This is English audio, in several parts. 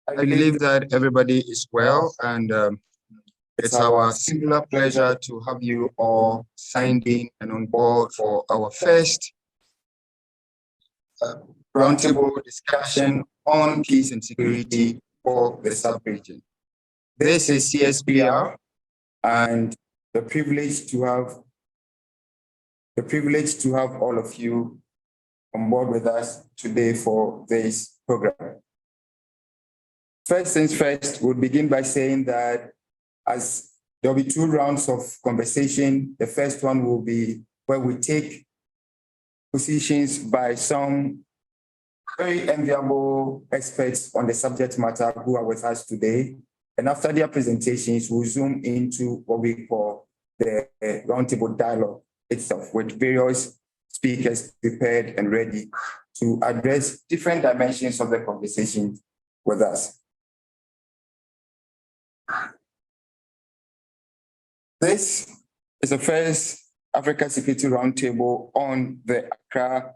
I believe that everybody is well, and it's our singular pleasure to have you all signed in and on board for our first roundtable discussion on peace and security for the sub-region. This is CSPR, and the privilege to have all of you on board with us today for this program. First things first, we'll begin by saying that as there'll be 2 rounds of conversation. The first one will be where we take positions by some very enviable experts on the subject matter who are with us today. And after their presentations, we'll zoom into what we call the roundtable dialogue itself, with various speakers prepared and ready to address different dimensions of the conversation with us. This is the first Africa Security Roundtable on the Accra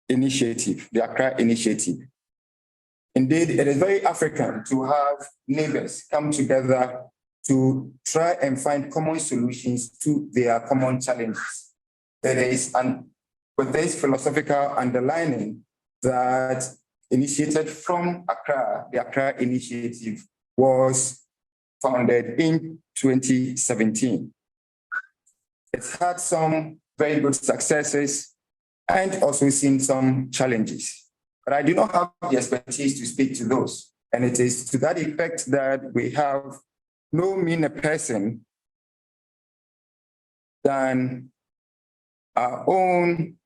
Initiative, Indeed, it is very African to have neighbors come together to try and find common solutions to their common challenges. It is with this philosophical underlining that initiated from Accra, the Accra Initiative was founded in 2017. It's had some very good successes and also seen some challenges. But I do not have the expertise to speak to those. And it is to that effect that we have no meaner person than our own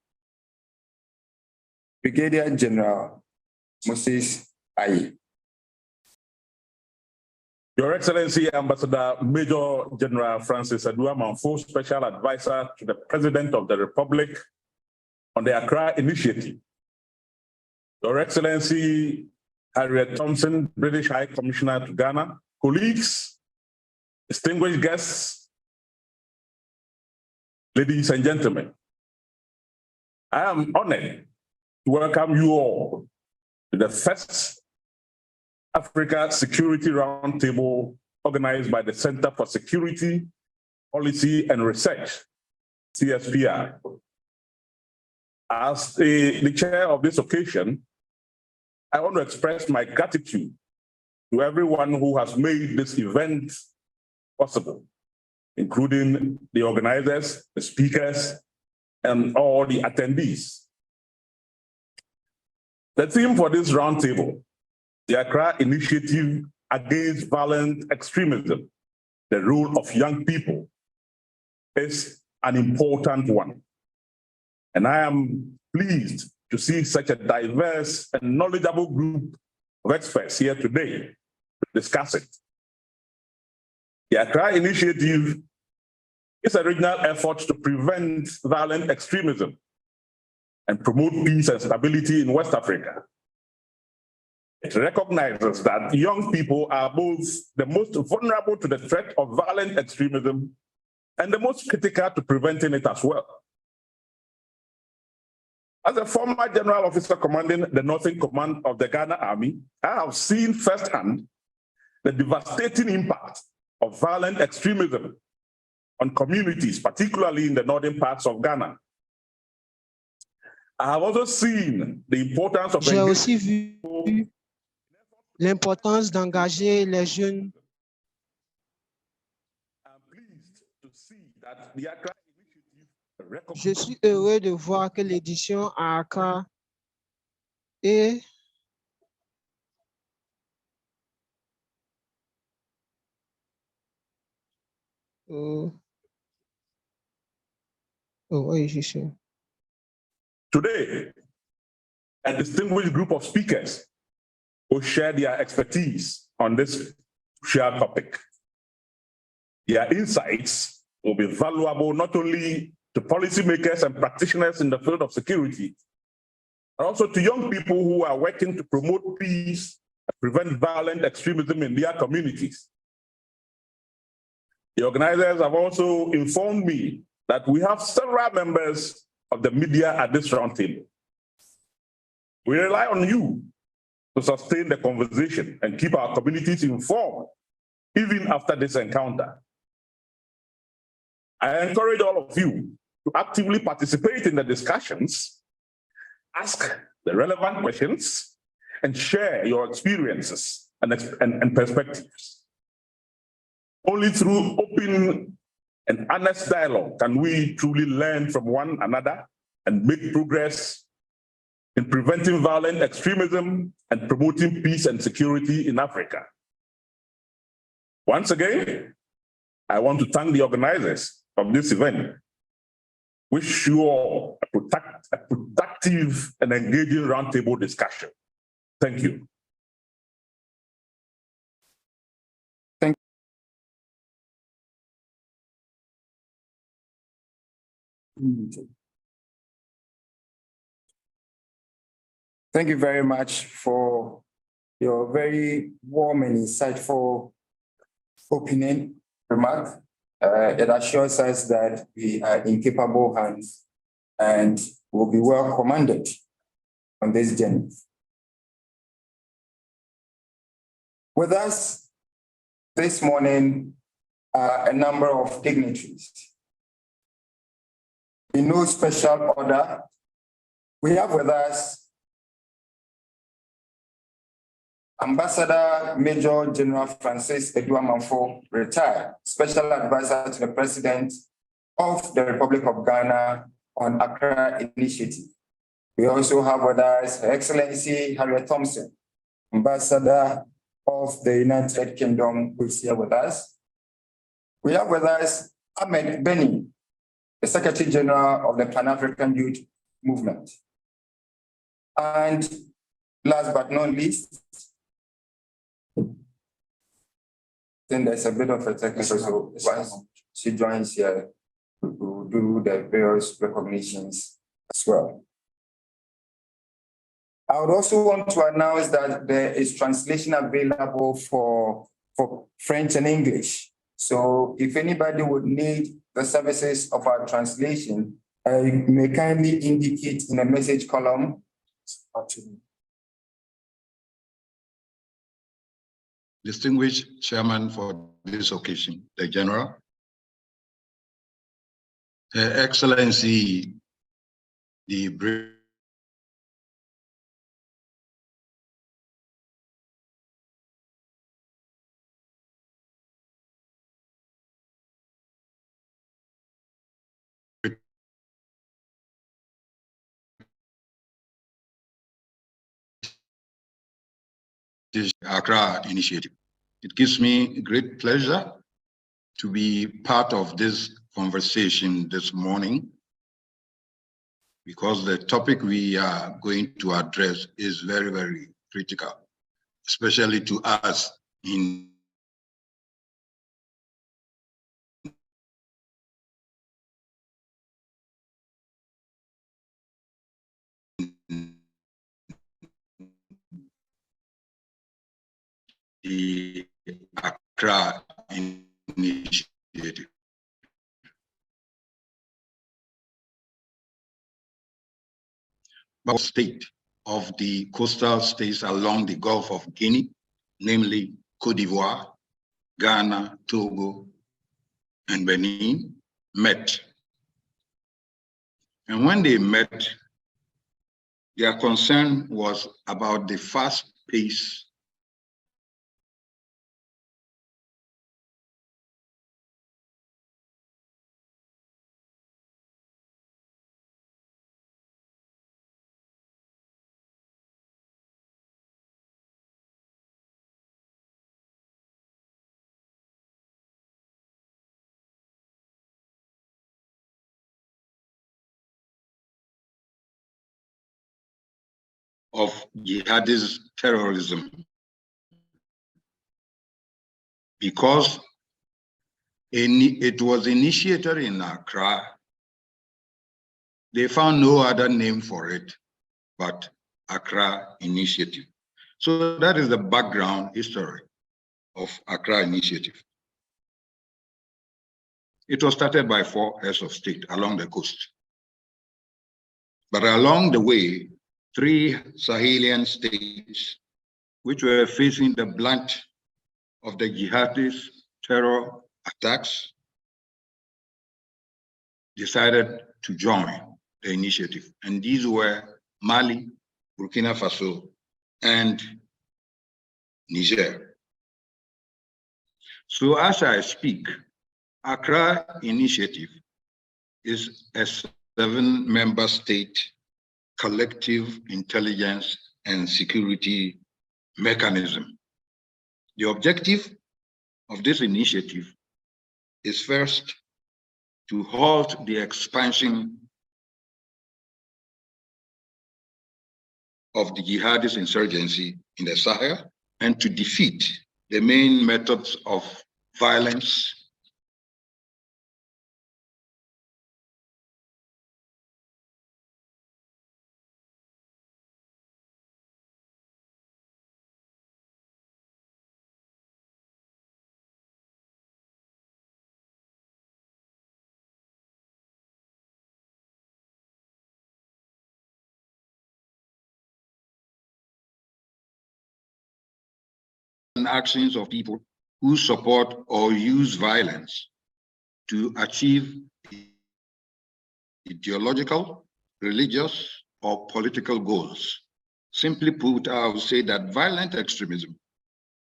Brigadier General Moses Aye. Your Excellency, Ambassador Major General Francis Aduamanfo, Special Advisor to the President of the Republic on the Accra Initiative. Your Excellency Harriet Thompson, British High Commissioner to Ghana, colleagues, distinguished guests, ladies and gentlemen, I am honored to welcome you all to the first Africa Security Roundtable organized by the Center for Security, Policy and Research, CSPR. As the chair of this occasion, I want to express my gratitude to everyone who has made this event possible, including the organizers, the speakers, and all the attendees. The theme for this roundtable, the Accra Initiative Against Violent Extremism, the role of young people, is an important one. And I am pleased to see such a diverse and knowledgeable group of experts here today to discuss it. The Accra Initiative is a regional effort to prevent violent extremism and promote peace and stability in West Africa. It recognizes that young people are both the most vulnerable to the threat of violent extremism and the most critical to preventing it as well. As a former general officer commanding the Northern Command of the Ghana Army, I have seen firsthand the devastating impact of violent extremism on communities, particularly in the northern parts of Ghana. I have also seen the importance of... J'ai aussi vu l'importance d'engager les jeunes. Je suis heureux de voir que l'édition à Accra est Today, a distinguished group of speakers will share their expertise on this shared topic. Their insights will be valuable not only to policymakers and practitioners in the field of security, but also to young people who are working to promote peace and prevent violent extremism in their communities. The organizers have also informed me that we have several members of the media at this roundtable. We rely on you to sustain the conversation and keep our communities informed, even after this encounter. I encourage all of you to actively participate in the discussions, ask the relevant questions, and share your experiences and perspectives. Only through open and honest dialogue can we truly learn from one another and make progress in preventing violent extremism and promoting peace and security in Africa. Once again, I want to thank the organizers of this event. Wish you all a productive and engaging roundtable discussion. Thank you. Thank you very much for your very warm and insightful opening remark. It assures us that we are in capable hands and will be well commanded on this journey. With us this morning are a number of dignitaries. In no special order, we have with us Ambassador Major General Francis Eduamanfo, retired, Special Advisor to the President of the Republic of Ghana on Accra Initiative. We also have with us Her Excellency Harriet Thompson, Ambassador of the United Kingdom, who is here with us. We have with us Ahmed Beni, the Secretary General of the Pan-African Youth Movement. And last but not least, then there's a bit of a technical, so once she joins here, we will do the various recognitions as well. I would also want to announce that there is translation available for French and English. So if anybody would need the services of our translation, you may kindly indicate in the message column. Distinguished Chairman for this occasion, the General, Her Excellency, the Accra Initiative. It gives me great pleasure to be part of this conversation this morning because the topic we are going to address is very, very critical, especially to us in the Accra Initiative. But state of the coastal states along the Gulf of Guinea, namely Cote d'Ivoire, Ghana, Togo, and Benin, met. And when they met, their concern was about the fast pace of jihadist terrorism, because it was initiated in Accra. They found no other name for it but Accra Initiative. So that is the background history of Accra Initiative. It was started by 4 heads of state along the coast. But along the way, 3 Sahelian states which were facing the brunt of the jihadist terror attacks, decided to join the initiative. And these were Mali, Burkina Faso, and Niger. So as I speak, Accra Initiative is a 7-member state collective intelligence and security mechanism. The objective of this initiative is first to halt the expansion of the jihadist insurgency in the Sahel and to defeat the main methods of violence and actions of people who support or use violence to achieve ideological, religious, or political goals. Simply put, I would say that violent extremism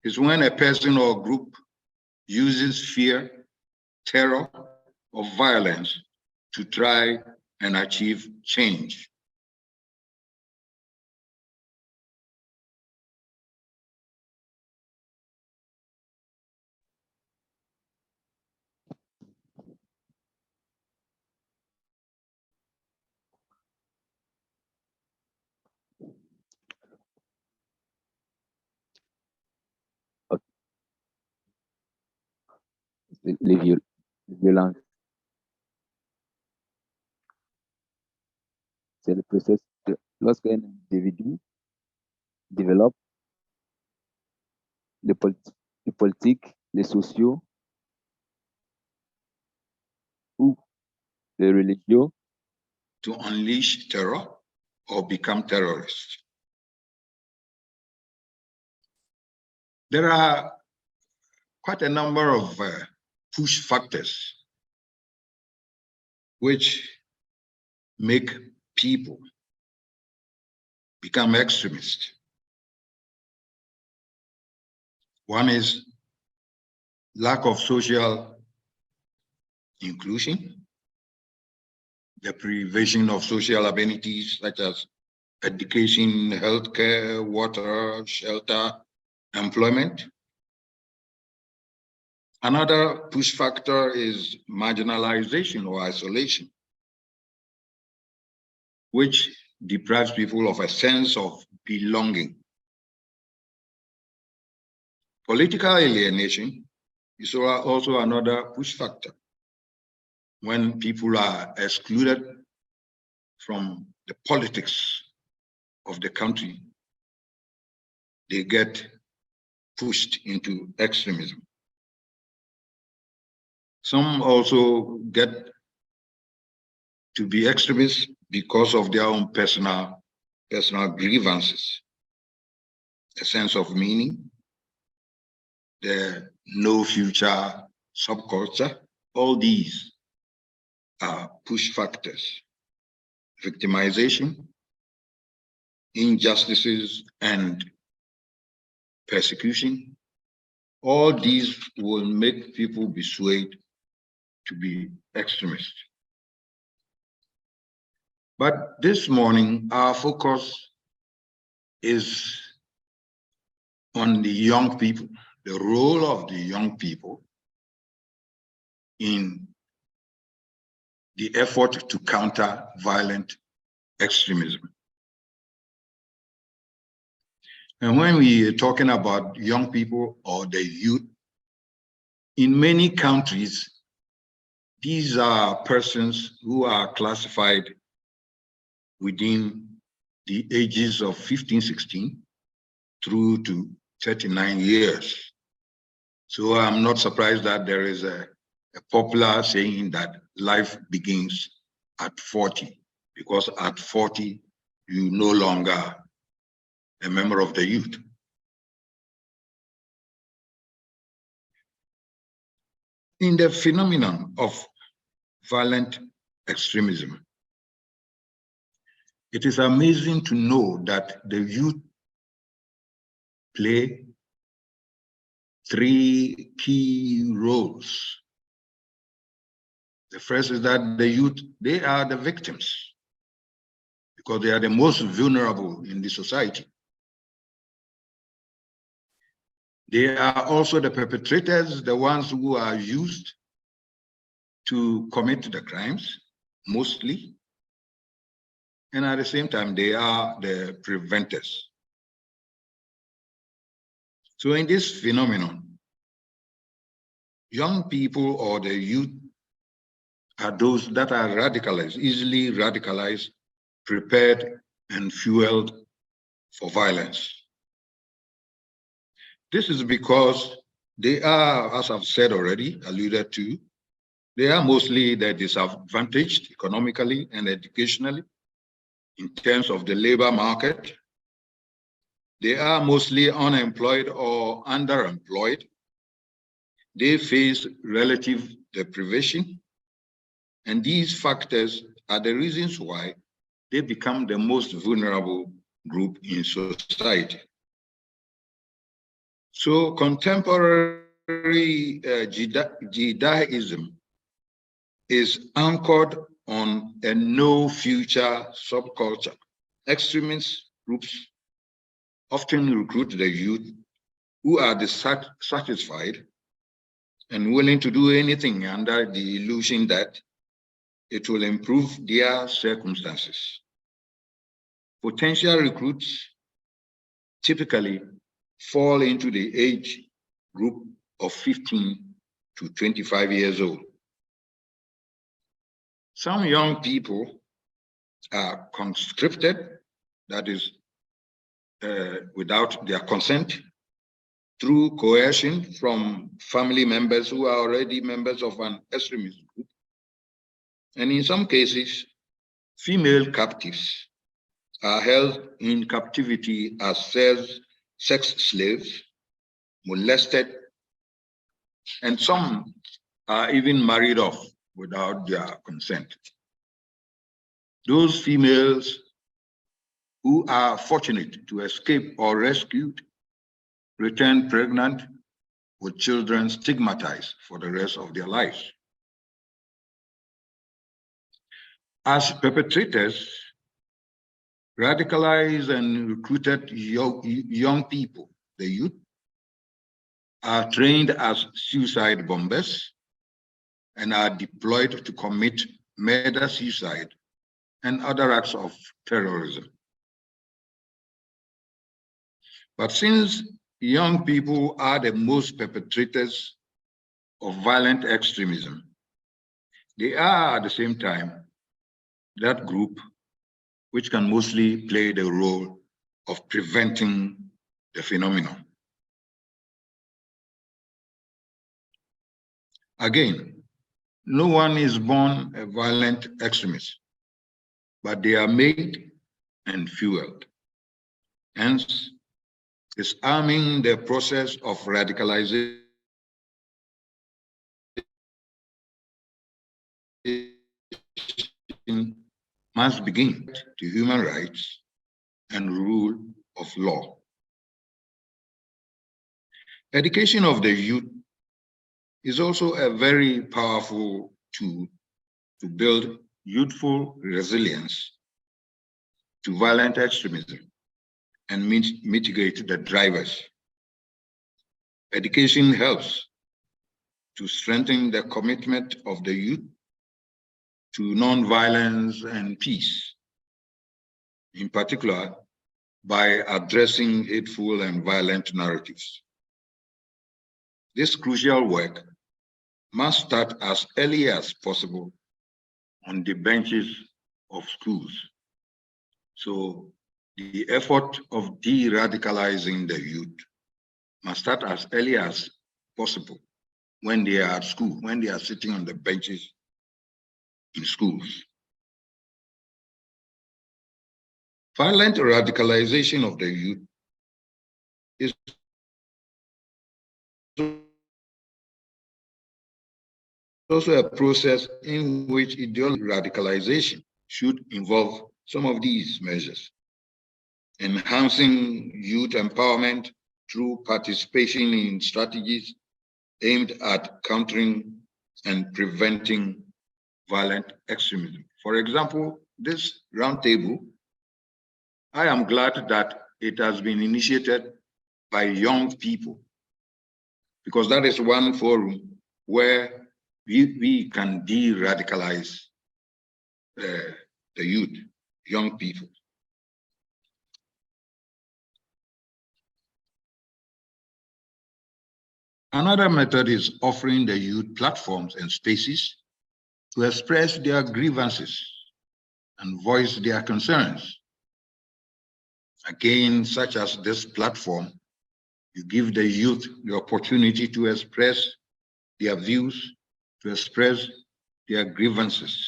is when a person or group uses fear, terror, or violence to try and achieve change. Les violences. C'est le processus lorsqu'un individu développe les politiques, les sociaux ou les religieux to unleash terror or become terrorists. There are quite a number of push factors which make people become extremists. One is lack of social inclusion, the privation of social amenities such as education, healthcare, water, shelter, employment. Another push factor is marginalization or isolation, which deprives people of a sense of belonging. Political alienation is also another push factor. When people are excluded from the politics of the country, they get pushed into extremism. Some also get to be extremists because of their own personal grievances, a sense of meaning, the no future subculture. All these are push factors. Victimization, injustices, and persecution. All these will make people be swayed to be extremists. But this morning, our focus is on the young people, the role of the young people in the effort to counter violent extremism. And when we are talking about young people or the youth, in many countries, these are persons who are classified within the ages of 15, 16 through to 39 years. So I'm not surprised that there is a popular saying that life begins at 40, because at 40, you no longer a member of the youth. In the phenomenon of violent extremism, it is amazing to know that the youth play three key roles. The first is that the youth, they are the victims because they are the most vulnerable in the society. They are also the perpetrators, the ones who are used to commit the crimes, mostly. And at the same time, they are the preventers. So in this phenomenon, young people or the youth are those that are radicalized, easily radicalized, prepared, and fueled for violence. This is because they are, as I've said already, alluded to, they are mostly the disadvantaged economically and educationally in terms of the labor market. They are mostly unemployed or underemployed. They face relative deprivation. And these factors are the reasons why they become the most vulnerable group in society. So contemporary Judaism is anchored on a no future subculture. Extremist groups often recruit the youth who are dissatisfied and willing to do anything under the illusion that it will improve their circumstances. Potential recruits typically fall into the age group of 15 to 25 years old. Some young people are conscripted, that is, without their consent, through coercion from family members who are already members of an extremist group. And in some cases, female captives are held in captivity as sex slaves, molested, and some are even married off without their consent. Those females who are fortunate to escape or rescued return pregnant with children stigmatized for the rest of their lives. As perpetrators, radicalized and recruited young people, the youth, are trained as suicide bombers and are deployed to commit murder, suicide, and other acts of terrorism. But since young people are the most perpetrators of violent extremism, they are at the same time that group which can mostly play the role of preventing the phenomenon. Again, no one is born a violent extremist, but they are made and fueled. Hence, disarming the process of radicalization must begin to human rights and rule of law. Education of the youth is also a very powerful tool to build youthful resilience to violent extremism and mitigate the drivers. Education helps to strengthen the commitment of the youth to non-violence and peace, in particular by addressing hateful and violent narratives. This crucial work must start as early as possible on the benches of schools. So the effort of de-radicalizing the youth must start as early as possible when they are at school, when they are sitting on the benches in schools. Violent radicalization of the youth is also a process in which ideological radicalization should involve some of these measures. Enhancing youth empowerment through participation in strategies aimed at countering and preventing violent extremism. For example, this roundtable, I am glad that it has been initiated by young people, because that is one forum where we can de-radicalize the youth, young people. Another method is offering the youth platforms and spaces to express their grievances and voice their concerns. Again, such as this platform, you give the youth the opportunity to express their views, to express their grievances.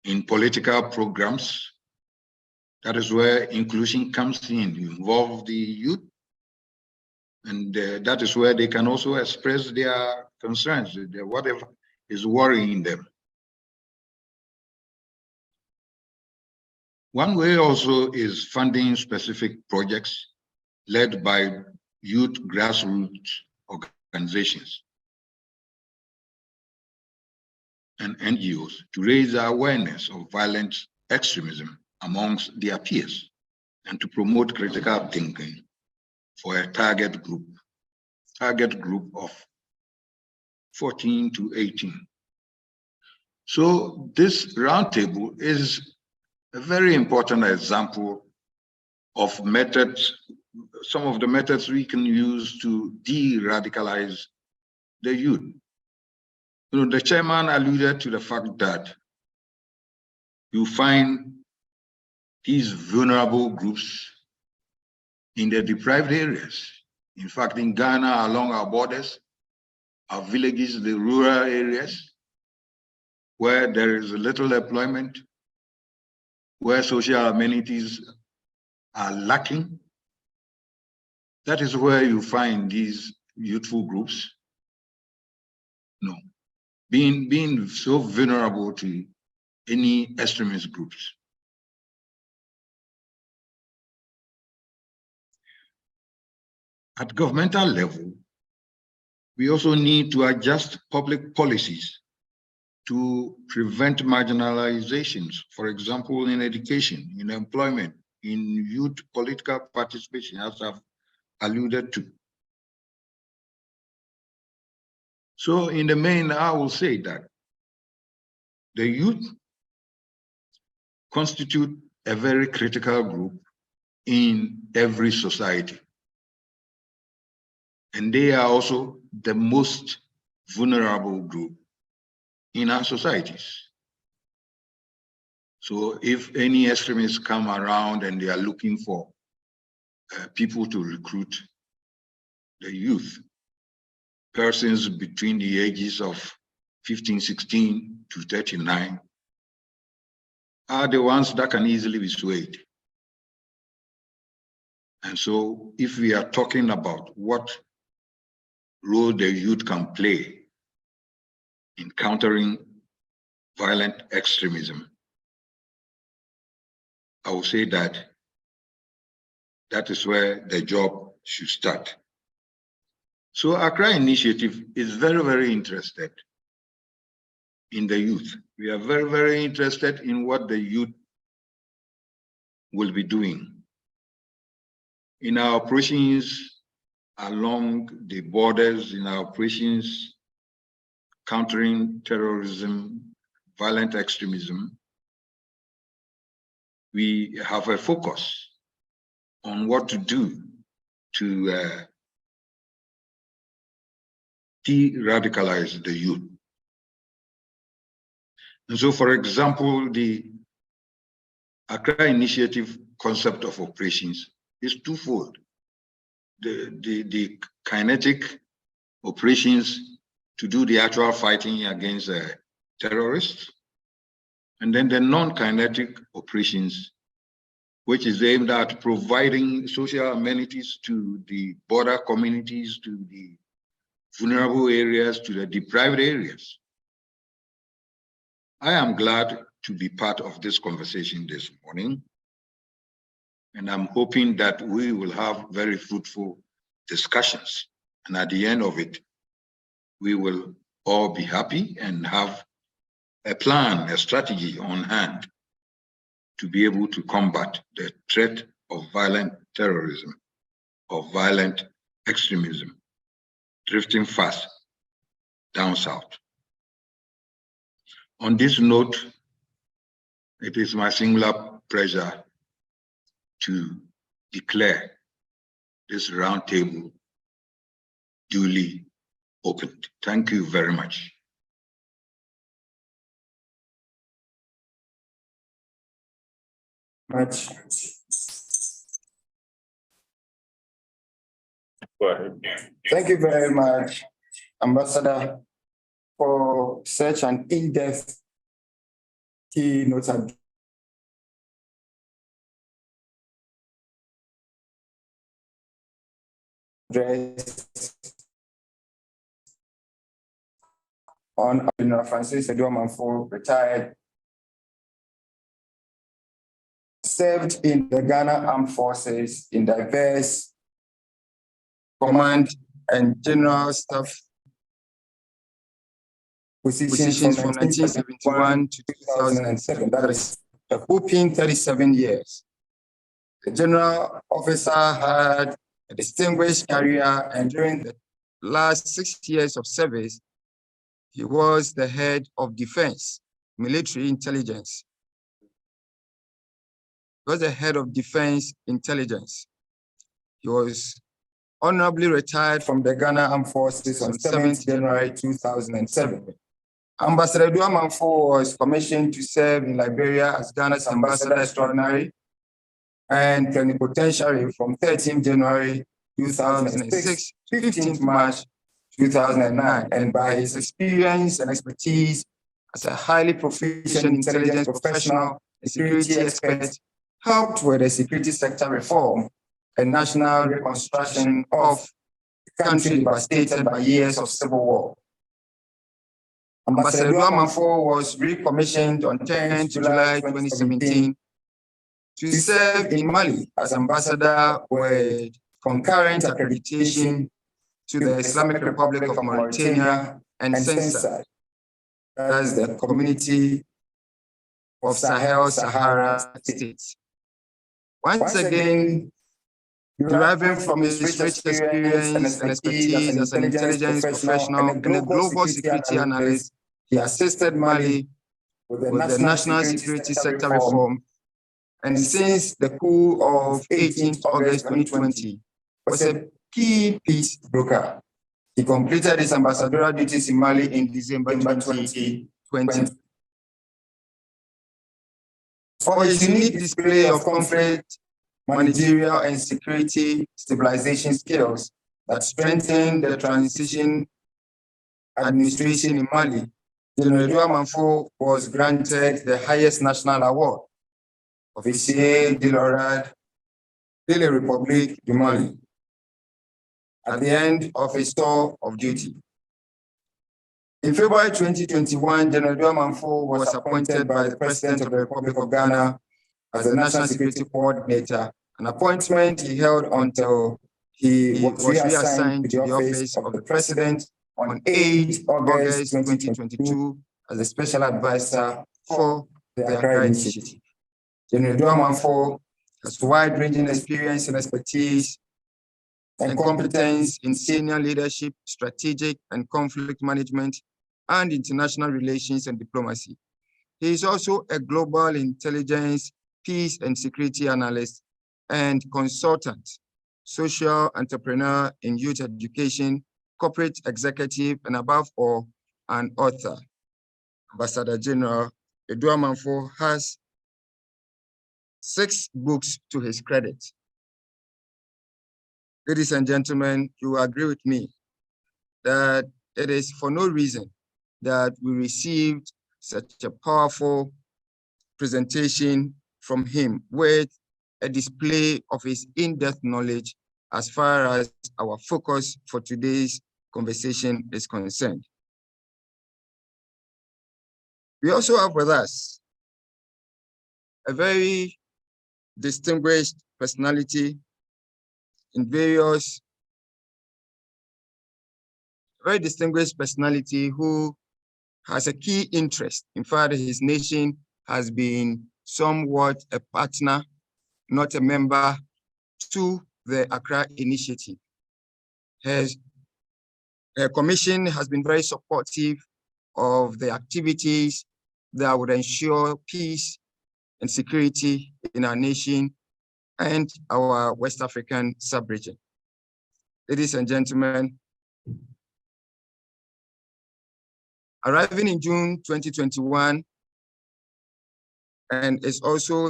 In political programs, that is where inclusion comes in. You involve the youth, and that is where they can also express their concerns, whatever is worrying them. One way also is funding specific projects led by youth grassroots organizations and NGOs to raise awareness of violent extremism amongst their peers and to promote critical thinking for a target group of 14 to 18. So this roundtable is a very important example of methods, some of the methods we can use to de-radicalize the youth. You know, the chairman alluded to the fact that you find these vulnerable groups in the deprived areas. In fact, in Ghana, along our borders, our villages, the rural areas, where there is little employment, where social amenities are lacking, that is where you find these youthful groups, you know, being so vulnerable to any extremist groups. At governmental level, we also need to adjust public policies to prevent marginalizations, for example, in education, in employment, in youth political participation, as I've alluded to. So in the main, I will say that the youth constitute a very critical group in every society. And they are also the most vulnerable group in our societies. So if any extremists come around and they are looking for people to recruit, the youth, persons between the ages of 15, 16 to 39, are the ones that can easily be swayed. And so if we are talking about what role the youth can play in countering violent extremism, I will say that that is where the job should start. So Accra Initiative is very, very interested in the youth. We are very, very interested in what the youth will be doing. In our operations along the borders, in our operations countering terrorism, violent extremism, we have a focus on what to do to de-radicalize the youth. And so, for example, the Accra Initiative concept of operations is twofold. The kinetic operations to do the actual fighting against terrorists, and then the non-kinetic operations, which is aimed at providing social amenities to the border communities, to the vulnerable areas to the deprived areas. I am glad to be part of this conversation this morning, and I'm hoping that we will have very fruitful discussions. And at the end of it, we will all be happy and have a plan, a strategy on hand to be able to combat the threat of violent terrorism, of violent extremism, drifting fast down south. On this note, it is my singular pleasure to declare this roundtable duly opened. Thank you very much. Much. Go ahead. Thank you very much, Ambassador, for such an in-depth keynote address on General Francis Eduamanfo, retired, served in the Ghana Armed Forces in diverse command and general staff positions from 1971 to 2007. That is a whopping 37 years. The general officer had a distinguished career, and during the last 6 years of service, he was the head of defense, military intelligence. He was the head of defense intelligence. He was honorably retired from the Ghana Armed Forces on 7th January 2007. Ambassador Eduamanfo was commissioned to serve in Liberia as Ghana's ambassador extraordinary and plenipotentiary from 13th January 2006 to 15th March 2009. And by his experience and expertise as a highly proficient intelligence professional and security expert, helped with the security sector reform and national reconstruction of the country devastated by years of civil war. Ambassador Eduamanfo was recommissioned on 10 July 2017 to serve in Mali as ambassador with concurrent accreditation to the Islamic Republic of Mauritania and CENSA, that's the Community of Sahel Sahara States. Once again, deriving from his rich experience and expertise as an intelligence professional and a global security analyst, he assisted Mali with the national security sector reform, and since the coup of 18th August 2020, was a key peace broker. He completed his ambassadorial duties in Mali in December 2020. For his unique display of conflict, managerial and security stabilization skills that strengthened the transition administration in Mali, General Eduamanfo was granted the highest national award, Officier de l'Ordre de la République du Mali, at the end of his tour of duty. In February 2021, General Eduamanfo was appointed by the President of the Republic of Ghana as the National Security Coordinator, an appointment he held until he was reassigned to the office of the President on 8 August 2022 as a special advisor for the Accra Initiative. General Eduamanfo has wide-ranging experience and expertise and competence in senior leadership, strategic and conflict management, and international relations and diplomacy. He is also a global intelligence, peace and security analyst and consultant, social entrepreneur in youth education, corporate executive, and above all, an author. Ambassador General Eduamanfo has 6 books to his credit. Ladies and gentlemen, you will agree with me that it is for no reason that we received such a powerful presentation from him with a display of his in-depth knowledge as far as our focus for today's conversation is concerned. We also have with us a very distinguished personality in various, very distinguished personality who has a key interest. In fact, his nation has been somewhat a partner, not a member, to the Accra Initiative. Her commission has been very supportive of the activities that would ensure peace and security in our nation and our West African sub-region. Ladies and gentlemen, arriving in June 2021, and is also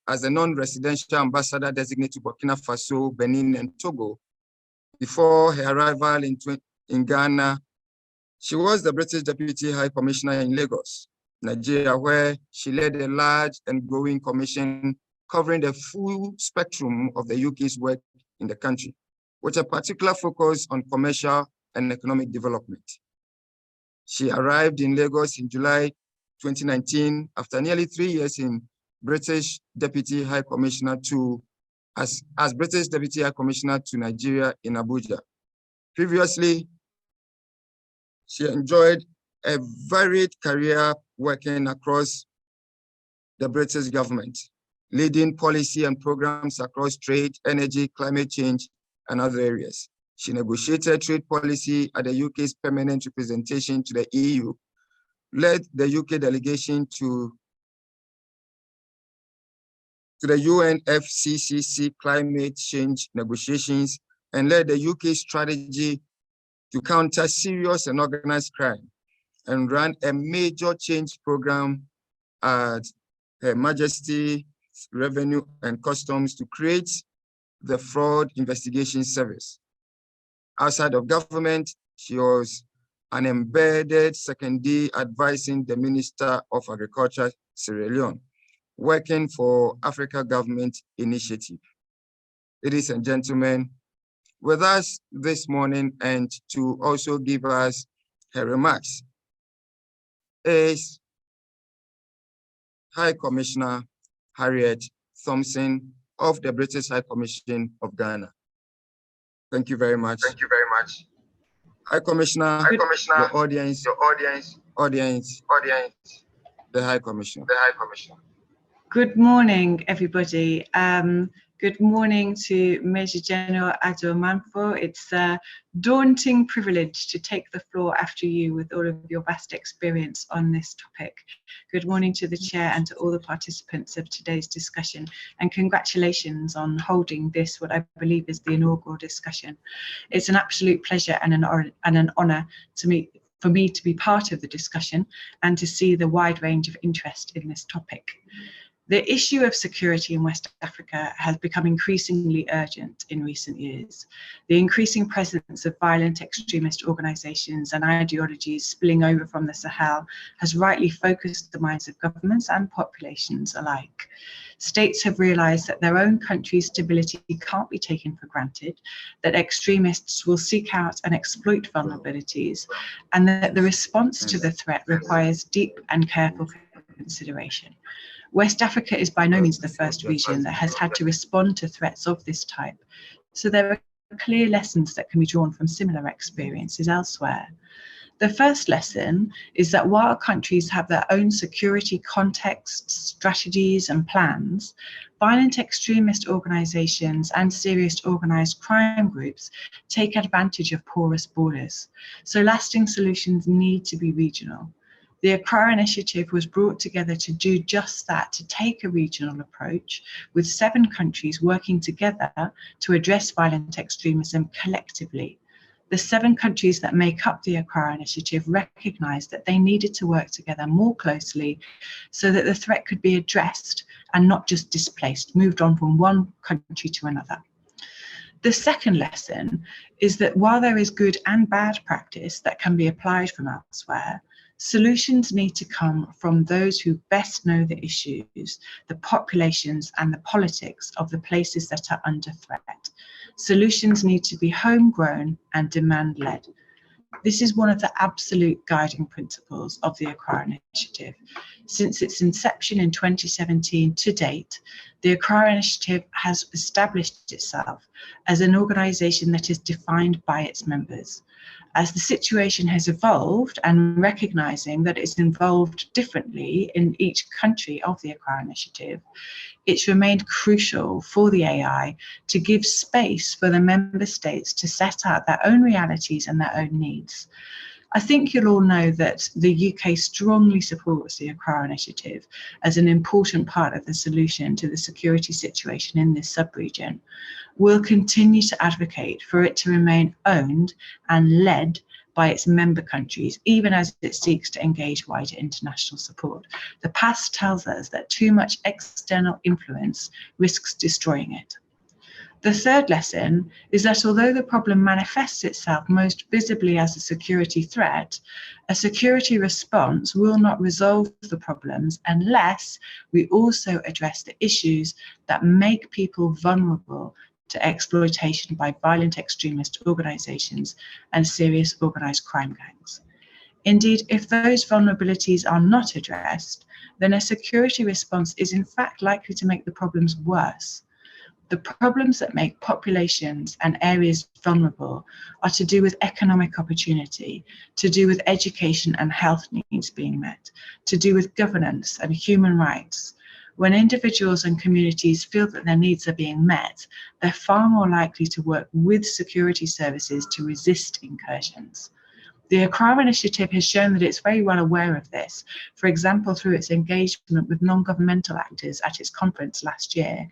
as a non-residential ambassador designated to Burkina Faso, Benin, and Togo. Before her arrival in Ghana, she was the British Deputy High Commissioner in Lagos, Nigeria, where she led a large and growing commission covering the full spectrum of the UK's work in the country, with a particular focus on commercial and economic development. She arrived in Lagos in July 2019 after nearly 3 years in British Deputy High Commissioner as British Deputy High Commissioner to Nigeria in Abuja. Previously, she enjoyed a varied career working across the British government, leading policy and programs across trade, energy, climate change, and other areas. She negotiated trade policy at the UK's permanent representation to the EU, led the UK delegation to the UNFCCC climate change negotiations, and led the UK strategy to counter serious and organized crime, and ran a major change program at Her Majesty Revenue and Customs to create the Fraud Investigation Service. Outside of government, she was an embedded secondee advising the Minister of Agriculture, Sierra Leone, working for Africa Government Initiative. Ladies and gentlemen, with us this morning and to also give us her remarks is High Commissioner Harriet Thompson of the British High Commission of Ghana. Thank you very much. Thank you very much. High Commissioner, the audience, the High Commissioner. Good morning, everybody. Good morning to Major General Ado Manfo. It's a daunting privilege to take the floor after you with all of your vast experience on this topic. Good morning to the chair and to all the participants of today's discussion, and congratulations on holding this, what I believe is the inaugural discussion. It's an absolute pleasure and an honor for me to be part of the discussion and to see the wide range of interest in this topic. The issue of security in West Africa has become increasingly urgent in recent years. The increasing presence of violent extremist organizations and ideologies spilling over from the Sahel has rightly focused the minds of governments and populations alike. States have realized that their own country's stability can't be taken for granted, that extremists will seek out and exploit vulnerabilities, and that the response to the threat requires deep and careful consideration. West Africa is by no means the first region that has had to respond to threats of this type, so there are clear lessons that can be drawn from similar experiences elsewhere. The first lesson is that while countries have their own security contexts, strategies, and plans, violent extremist organizations and serious organized crime groups take advantage of porous borders, so lasting solutions need to be regional. The Accra Initiative was brought together to do just that, to take a regional approach, with 7 countries working together to address violent extremism collectively. The 7 countries that make up the Accra Initiative recognized that they needed to work together more closely so that the threat could be addressed and not just displaced, moved on from one country to another. The second lesson is that while there is good and bad practice that can be applied from elsewhere, solutions need to come from those who best know the issues, the populations and the politics of the places that are under threat. Solutions need to be homegrown and demand-led. This is one of the absolute guiding principles of the Accra Initiative. Since its inception in 2017 to date, the Accra Initiative has established itself as an organisation that is defined by its members. As the situation has evolved and recognising that it's involved differently in each country of the Accra Initiative, it's remained crucial for the AI to give space for the member states to set out their own realities and their own needs. I think you'll all know that the UK strongly supports the Accra Initiative as an important part of the solution to the security situation in this sub-region. We'll continue to advocate for it to remain owned and led by its member countries, even as it seeks to engage wider international support. The past tells us that too much external influence risks destroying it. The third lesson is that although the problem manifests itself most visibly as a security threat, a security response will not resolve the problems unless we also address the issues that make people vulnerable to exploitation by violent extremist organisations and serious organised crime gangs. Indeed, if those vulnerabilities are not addressed, then a security response is in fact likely to make the problems worse. The problems that make populations and areas vulnerable are to do with economic opportunity, to do with education and health needs being met, to do with governance and human rights. When individuals and communities feel that their needs are being met, they're far more likely to work with security services to resist incursions. The Accra Initiative has shown that it's very well aware of this, for example, through its engagement with non-governmental actors at its conference last year.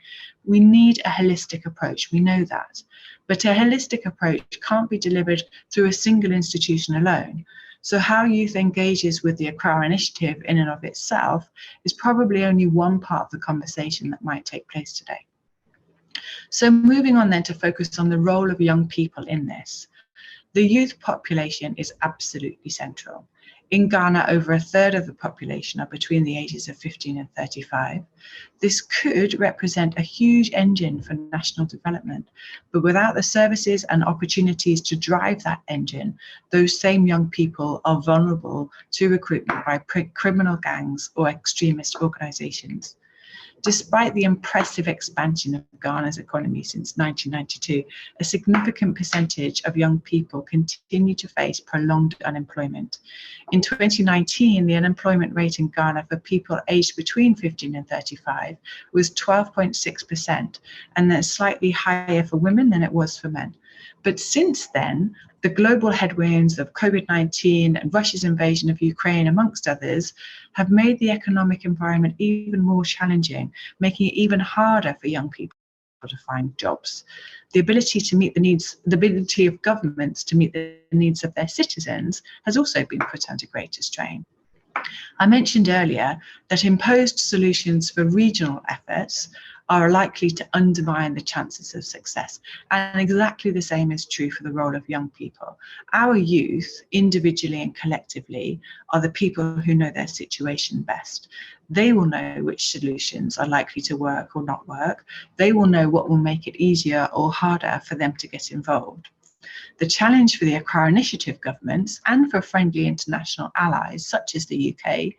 We need a holistic approach, we know that, but a holistic approach can't be delivered through a single institution alone. So how youth engages with the Accra Initiative in and of itself is probably only one part of the conversation that might take place today. So moving on then to focus on the role of young people in this. The youth population is absolutely central. In Ghana, over a third of the population are between the ages of 15 and 35. This could represent a huge engine for national development, but without the services and opportunities to drive that engine, those same young people are vulnerable to recruitment by criminal gangs or extremist organizations. Despite the impressive expansion of Ghana's economy since 1992, a significant percentage of young people continue to face prolonged unemployment. In 2019, the unemployment rate in Ghana for people aged between 15 and 35 was 12.6%, and that's slightly higher for women than it was for men. But since then, the global headwinds of COVID-19 and Russia's invasion of Ukraine, amongst others, have made the economic environment even more challenging, making it even harder for young people to find jobs. The ability to meet the needs, the ability of governments to meet the needs of their citizens has also been put under greater strain. I mentioned earlier that imposed solutions for regional efforts are likely to undermine the chances of success. And exactly the same is true for the role of young people. Our youth, individually and collectively, are the people who know their situation best. They will know which solutions are likely to work or not work. They will know what will make it easier or harder for them to get involved. The challenge for the Accra Initiative governments and for friendly international allies such as the UK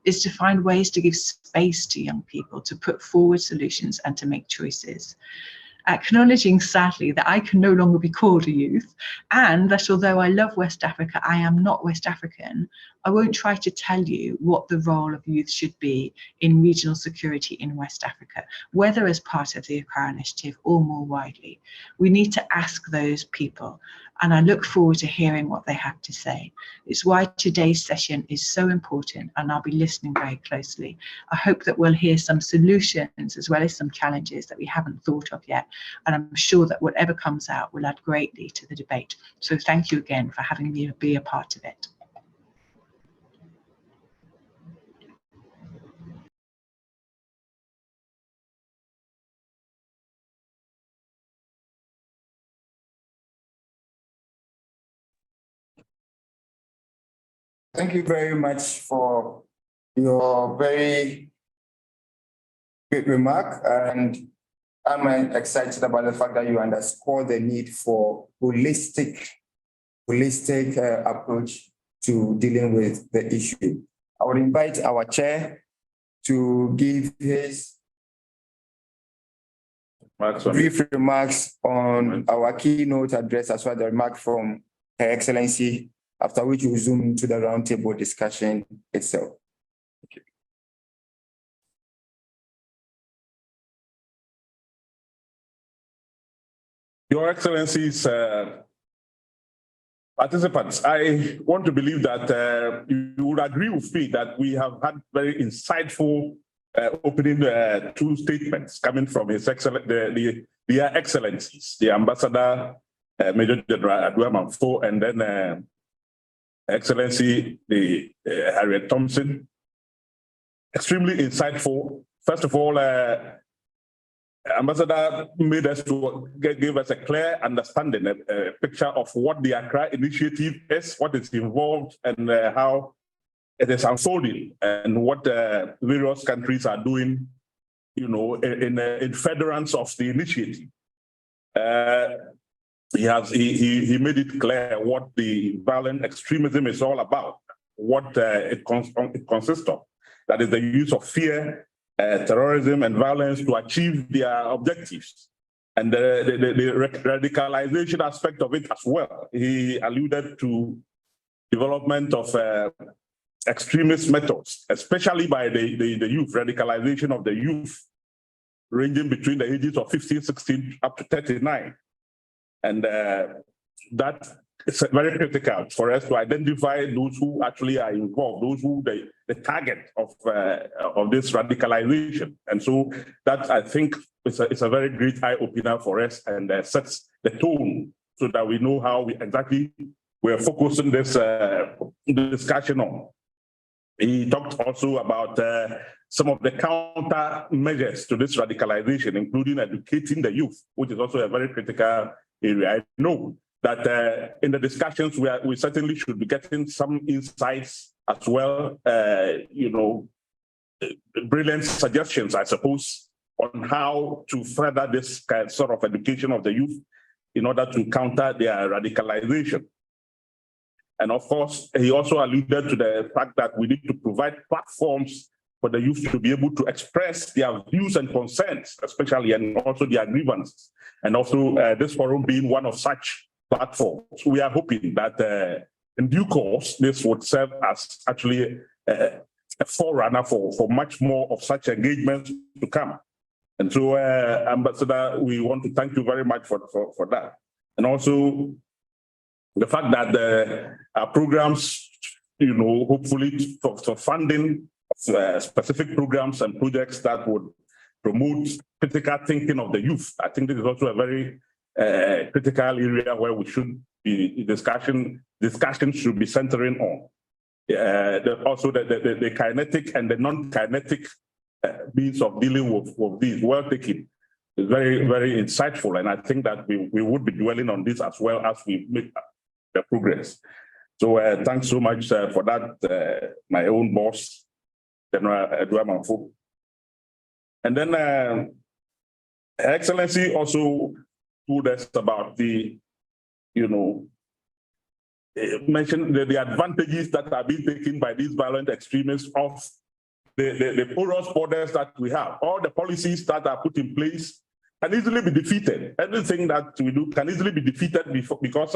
is to find ways to give space to young people to put forward solutions and to make choices. Acknowledging sadly that I can no longer be called a youth, and that although I love West Africa, I am not West African, I won't try to tell you what the role of youth should be in regional security in West Africa, whether as part of the Accra Initiative or more widely. We need to ask those people, and I look forward to hearing what they have to say. It's why today's session is so important, and I'll be listening very closely. I hope that we'll hear some solutions as well as some challenges that we haven't thought of yet, and I'm sure that whatever comes out will add greatly to the debate. So thank you again for having me be a part of it. Thank you very much for your very great remark, and I'm excited about the fact that you underscore the need for holistic approach to dealing with the issue. I would invite our chair to give his brief remarks on our keynote address, as well as the remark from Her Excellency, after which we'll zoom into the roundtable discussion itself. Thank you. Your Excellencies, participants, I want to believe that you would agree with me that we have had very insightful opening two statements coming from His Excellency, the Excellencies, the Ambassador Major General Adua Manfo, and then Excellency the Harriet Thompson. Extremely insightful. First of all, Ambassador made us to give us a clear understanding, a picture of what the Accra Initiative is, what is involved, and how it is unfolding, and what various countries are doing, you know, in furtherance of the initiative. He made it clear what the violent extremism is all about, what it consists of. That is the use of fear, terrorism and violence to achieve their objectives, and the radicalization aspect of it as well. He alluded to development of extremist methods, especially by the youth, radicalization of the youth, ranging between the ages of 15, 16 up to 39. And that is very critical for us to identify those who actually are involved, those who the target of this radicalization. And so that, I think, it's a very great eye-opener for us, and sets the tone so that we know how we're focusing this discussion on. He talked also about some of the counter measures to this radicalization, including educating the youth, which is also a very critical area. I know that in the discussions we certainly should be getting some insights as well, you know, brilliant suggestions, I suppose, on how to further this sort of education of the youth in order to counter their radicalization. And of course, he also alluded to the fact that we need to provide platforms for the youth to be able to express their views and concerns, especially, and also their grievances. And also this forum being one of such platforms. We are hoping that in due course, this would serve as actually a forerunner for much more of such engagements to come. And so, Ambassador, we want to thank you very much for that. And also, the fact that our programs, you know, hopefully for funding specific programs and projects that would promote critical thinking of the youth. I think this is also a very critical area where we should be discussion should be centering on. Also the kinetic and the non-kinetic means of dealing with these well taken is very, very insightful. And I think that we would be dwelling on this as well as we make the progress. So thanks so much for that, my own boss, General Adua Manfo. And then Her Excellency also told us about the, you know, mentioned the advantages that are being taken by these violent extremists of the porous borders that we have. All the policies that are put in place can easily be defeated. Everything that we do can easily be defeated because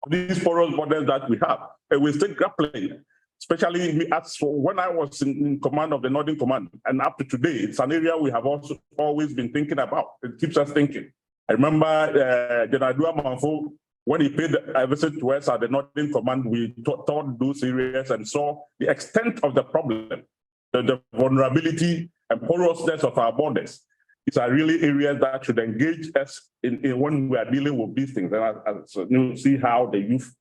these porous borders that we have. And we're still grappling, especially as when I was in command of the Northern Command, and up to today, it's an area we have also always been thinking about. It keeps us thinking. I remember General Adua Manfo, when he paid a visit to us at the Northern Command, we toured those areas and saw the extent of the problem, the vulnerability and porousness of our borders. These are really areas that should engage us in when we are dealing with these things. And so you see how the youth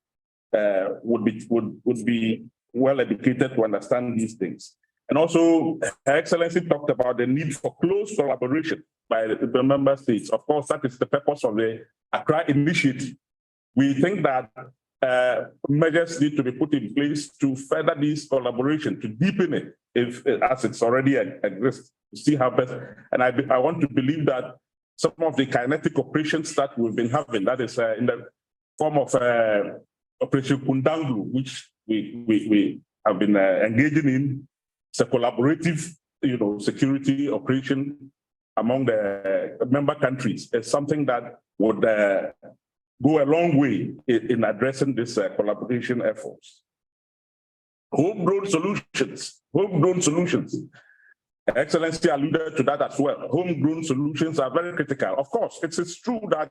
would be well educated to understand these things. And also, Her Excellency talked about the need for close collaboration by the member states. Of course, that is the purpose of the Accra Initiative. We think that measures need to be put in place to further this collaboration, to deepen it, as it's already exists, to see how best. And I want to believe that some of the kinetic operations that we've been having, that is in the form of Operation Kundanglu, which we have been engaging in. It's a collaborative, security operation among the member countries. It's something that would go a long way in addressing this collaboration efforts. Homegrown solutions. Excellency alluded to that as well. Homegrown solutions are very critical. Of course, it's true that,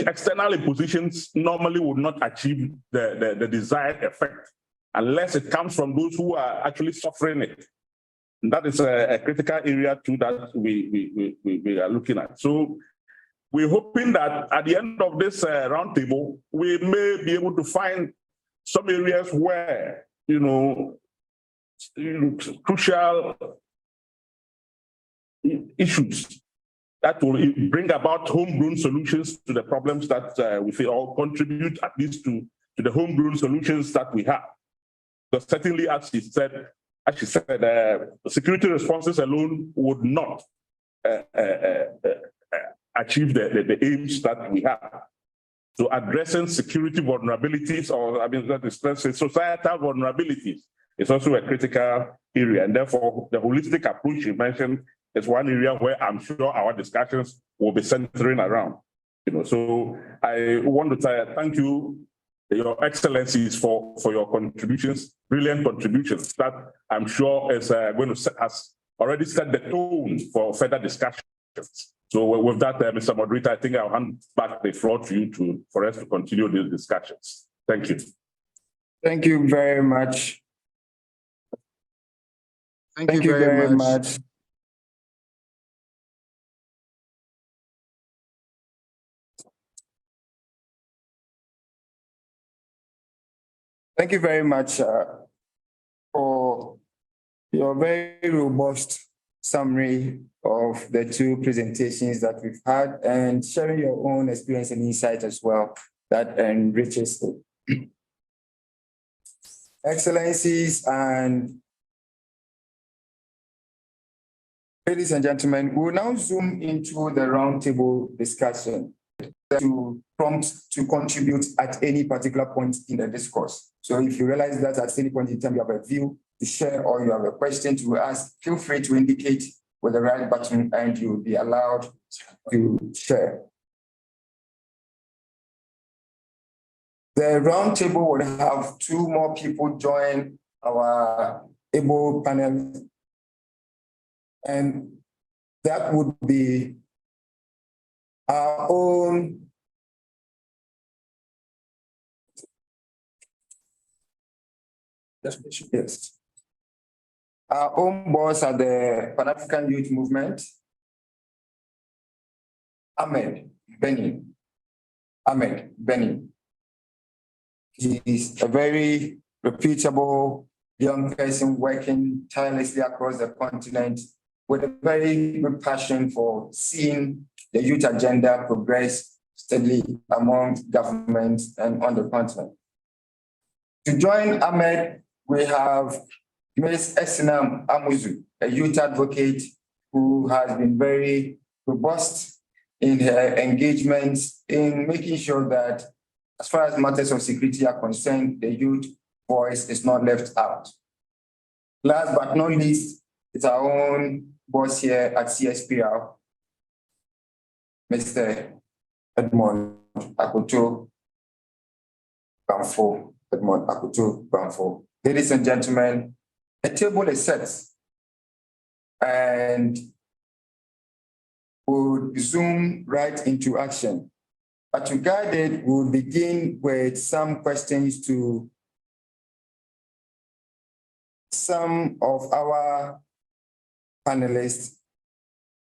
external impositions normally would not achieve the desired effect unless it comes from those who are actually suffering it. And that is a critical area too that we are looking at. So we're hoping that at the end of this roundtable, we may be able to find some areas where, crucial issues that will bring about homegrown solutions to the problems that we feel all contribute at least to the homegrown solutions that we have. Because certainly, as she said, security responses alone would not achieve the aims that we have. So addressing security vulnerabilities, or that is societal vulnerabilities, is also a critical area. And therefore, the holistic approach you mentioned is one area where I'm sure our discussions will be centering around. So I want to thank you, Your Excellencies, for your contributions, brilliant contributions that I'm sure is has already set the tone for further discussions. So with that, Mr. Moderator, I think I'll hand back the floor to you for us to continue these discussions. Thank you. Thank you very much. Thank you very much. Thank you very much for your very robust summary of the two presentations that we've had and sharing your own experience and insight as well. That enriches it. Excellencies and ladies and gentlemen, we will now zoom into the roundtable discussion to prompt to contribute at any particular point in the discourse. So if you realize that at any point in time you have a view to share or you have a question to ask, feel free to indicate with the right button and you will be allowed to share. The roundtable will have two more people join our able panel, and that would be our own yes. Our own boss at the Pan-African Youth Movement, Ahmed Benin. He is a very reputable young person working tirelessly across the continent with a very good passion for seeing the youth agenda progress steadily among governments and on the continent. To join Ahmed, we have Ms. Esinam Amuzu, a youth advocate who has been very robust in her engagements in making sure that as far as matters of security are concerned, the youth voice is not left out. Last but not least, it's our own boss here at CSPR, Mr. Edmond Akoto Bamfo. Ladies and gentlemen, a table is set and we'll zoom right into action. But to guide it, we'll begin with some questions to some of our panelists,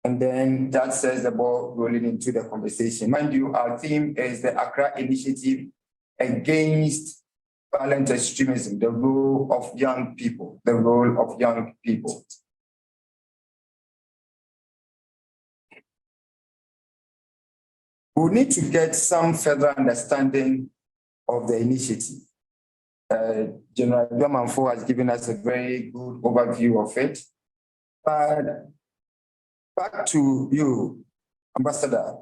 and then that sets the ball rolling into the conversation. Mind you, our theme is the Accra Initiative against violent extremism, the role of young people, We need to get some further understanding of the initiative. General Bamfo has given us a very good overview of it, but Back to you, Ambassador.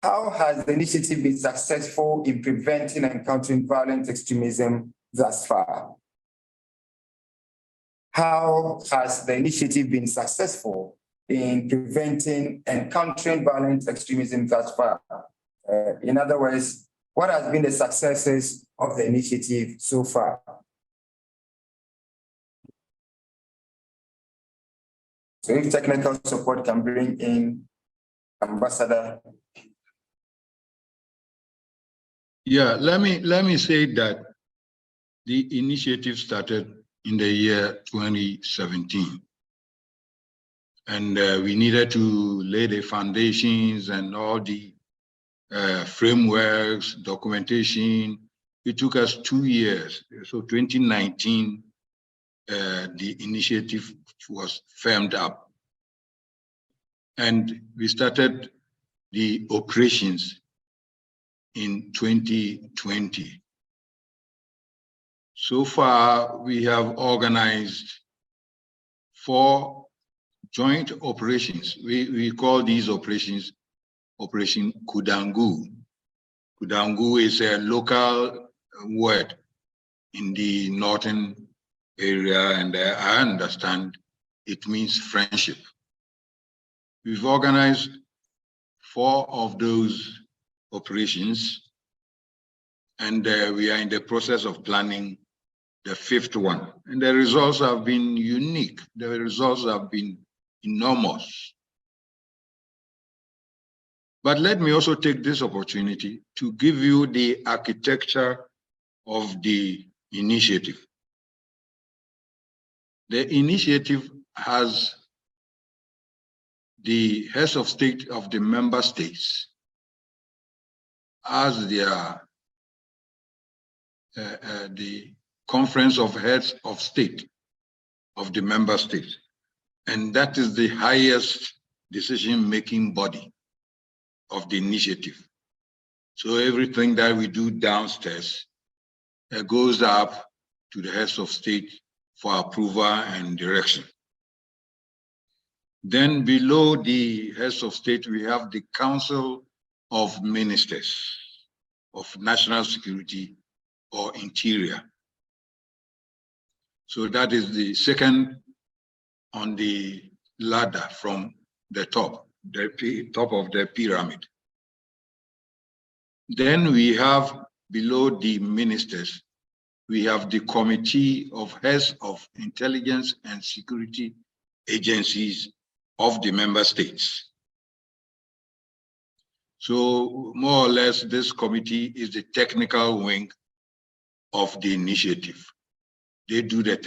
How has the initiative been successful in preventing and countering violent extremism thus far? How has the initiative been successful in preventing and countering violent extremism thus far? In other words, what has been the successes of the initiative so far? So if technical support can bring in Ambassador. Yeah, let me say that the initiative started in the year 2017. And we needed to lay the foundations and all the frameworks, documentation. It took us 2 years. So 2019, the initiative was firmed up. And we started the operations in 2020. So far, we have organized 4 joint operations. We call these operations Operation Kudangu. Kudangu is a local word in the northern area, and I understand it means friendship. We've organized 4 of those operations, and we are in the process of planning the 5th one. And the results have been unique. The results have been enormous. But let me also take this opportunity to give you the architecture of the initiative. The initiative has the heads of state of the member states as their the Conference of Heads of State of the member states. And that is the highest decision-making body of the initiative. So everything that we do downstairs goes up to the heads of state for approval and direction. Then below the heads of state, we have the Council of Ministers of National Security or Interior. So that is the second on the ladder from the top of the pyramid. Then we have below the ministers, we have the Committee of Heads of Intelligence and Security Agencies of the member states. So more or less, this committee is the technical wing of the initiative. They do the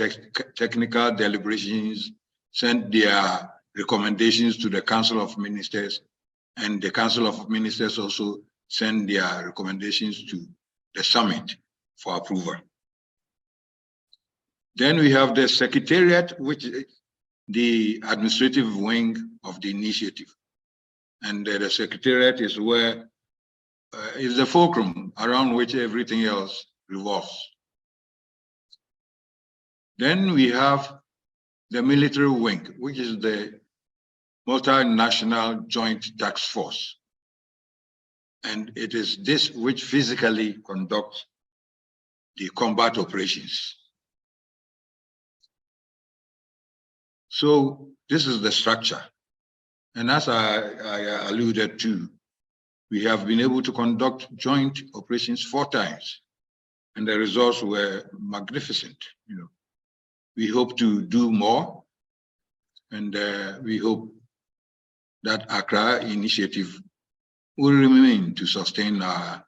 technical deliberations, send their recommendations to the Council of Ministers, and the Council of Ministers also send their recommendations to the summit for approval. Then we have the Secretariat, which is the administrative wing of the initiative. And the Secretariat is where is the fulcrum around which everything else revolves. Then we have the military wing, which is the Multinational Joint Task Force. And it is this which physically conducts the combat operations. So this is the structure. And as I alluded to, we have been able to conduct joint operations 4 times, and the results were magnificent. We hope to do more, and we hope that Accra Initiative will remain to sustain our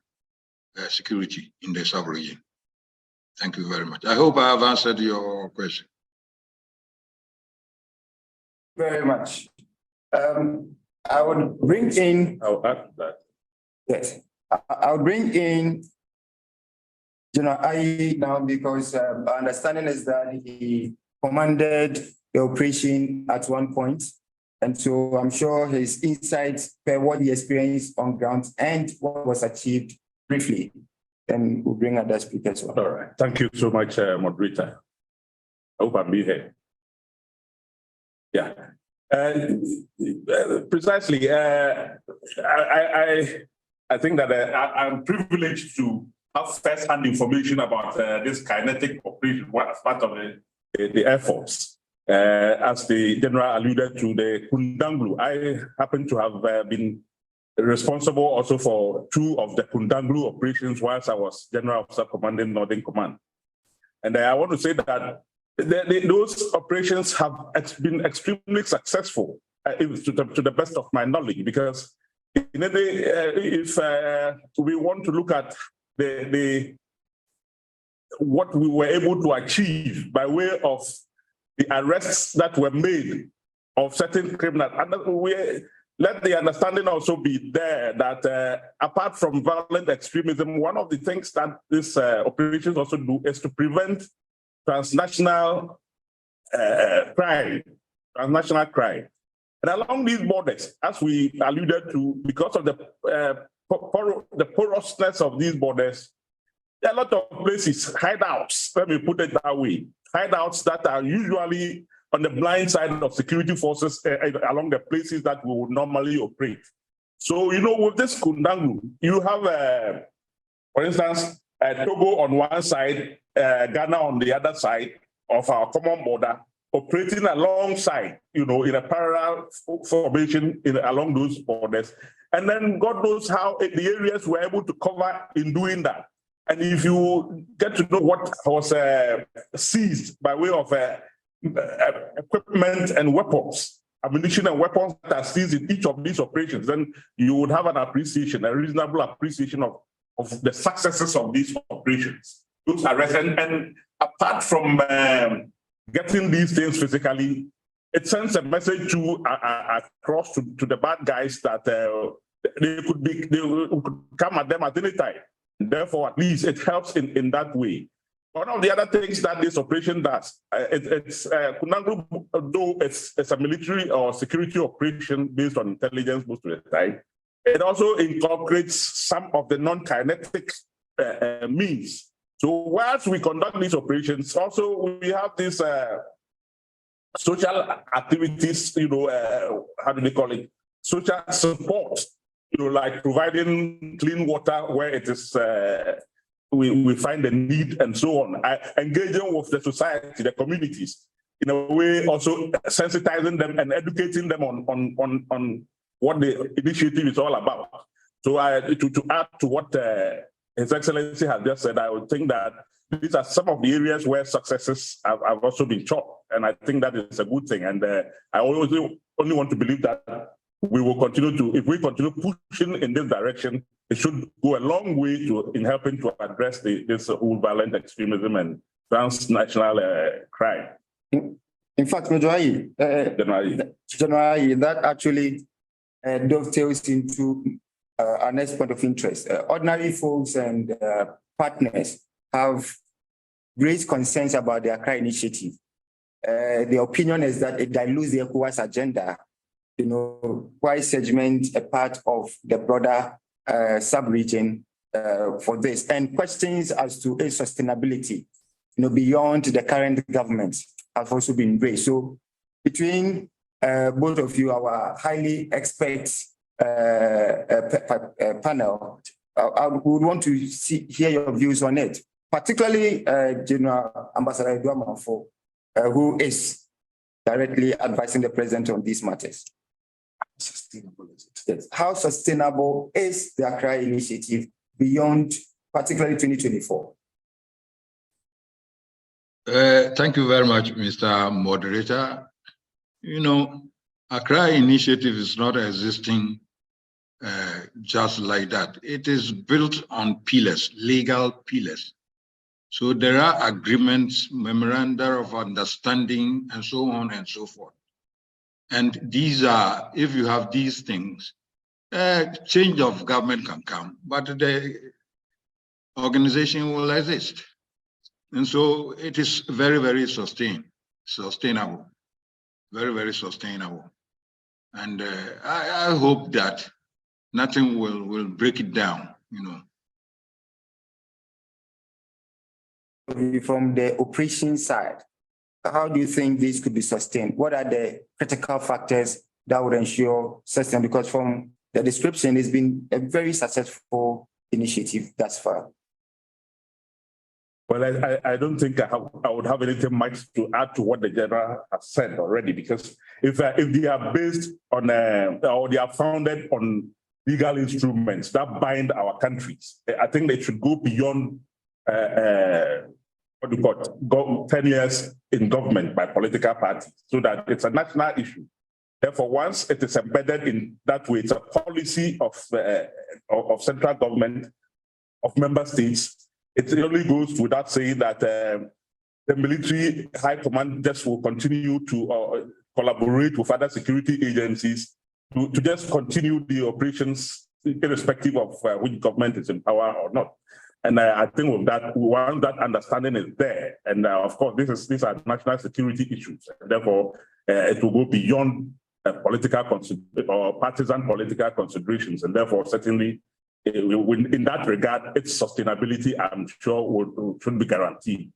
security in the sub-region. Thank you very much. I hope I have answered your question. Very much. I would bring in. I'll add that. Yes, I'll bring in General Ayi now, because our understanding is that he commanded the operation at one point. And so I'm sure his insights per what he experienced on ground and what was achieved briefly. Then we'll bring other speakers. All right. Thank you so much, moderator. I hope I'm being here. Yeah. Precisely. I think that I'm privileged to have first-hand information about this kinetic operation as part of the efforts. As the general alluded to, the Kundanglu, I happen to have been responsible also for 2 of the Kundanglu operations whilst I was General Officer commanding Northern Command. And I want to say that those operations have been extremely successful, to the best of my knowledge, because if we want to look at what we were able to achieve by way of the arrests that were made of certain criminals, and let the understanding also be there that apart from violent extremism, one of the things that these operations also do is to prevent transnational crime. And along these borders, as we alluded to, because of the porousness of these borders, there are a lot of places, hideouts, let me put it that way, hideouts that are usually on the blind side of security forces along the places that we would normally operate. So, with this Kundanglu, you have, for instance, Togo on one side, Ghana on the other side of our common border, operating alongside, in a parallel formation along those borders. And then God knows how the areas were able to cover in doing that. And if you get to know what was seized by way of equipment and weapons, ammunition and weapons that are seized in each of these operations, then you would have an appreciation, a reasonable appreciation of the successes of these operations. Those arrests, and apart from getting these things physically, it sends a message across to the bad guys that they could come at them at any time. Therefore, at least it helps in that way. One of the other things that this operation does, it's Kundanglu, though it's a military or security operation based on intelligence most of the time, it also incorporates some of the non-kinetic means. So whilst we conduct these operations, also we have these social activities, how do they call it? Social support, like providing clean water where it is, we find the need and so on. Engaging with the society, the communities, in a way also sensitizing them and educating them on what the initiative is all about. So to add to what His Excellency has just said, I would think that these are some of the areas where successes have also been chalked, and I think that is a good thing. And I only want to believe that we will continue to, if we continue pushing in this direction, it should go a long way in helping to address this whole violent extremism and transnational crime. In fact, General, that actually dovetails into our next point of interest. Ordinary folks and partners have raised concerns about the Accra Initiative. The opinion is that it dilutes the ECOWAS agenda, why segment a part of the broader sub-region for this, and questions as to its sustainability, beyond the current government have also been raised. So between both of you, our highly expert panel, I would want to hear your views on it, particularly General Ambassador Eduamanfo, who is directly advising the president on these matters. Yes. How sustainable is the Accra Initiative beyond, particularly 2024? Thank you very much, Mr. Moderator. Accra Initiative is not existing just like that. It is built on pillars, legal pillars. So there are agreements, memoranda of understanding, and so on and so forth. And these are, if you have these things, change of government can come, but the organization will exist. And so it is very, very sustainable, very, very sustainable. And I hope that nothing will break it down, From the operation side, how do you think this could be sustained? What are the critical factors that would ensure sustain? Because from the description, it's been a very successful initiative thus far. Well, I don't think I would have anything much to add to what the general has said already, because if they are based on or they are founded on legal instruments that bind our countries, I think they should go beyond what do you call it, 10 years in government by political parties, so that it's a national issue. Therefore, once it is embedded in that way, it's a policy of central government, of member states. It only goes without saying that the military high command just will continue to collaborate with other security agencies to just continue the operations irrespective of which government is in power or not. And I think with that, once that understanding is there, and of course, these are national security issues. Therefore, it will go beyond political or partisan political considerations, and therefore, certainly, in that regard, its sustainability, I'm sure, should be guaranteed.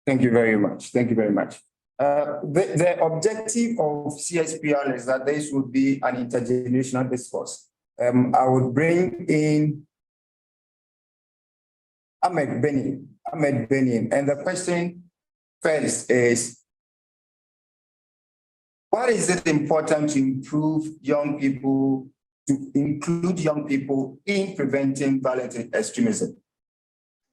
Thank you very much. Thank you very much. The objective of CSPR is that this would be an intergenerational discourse. I would bring in Ahmed Benin, and the question first is, why is it important to improve young people, to include young people in preventing violent extremism?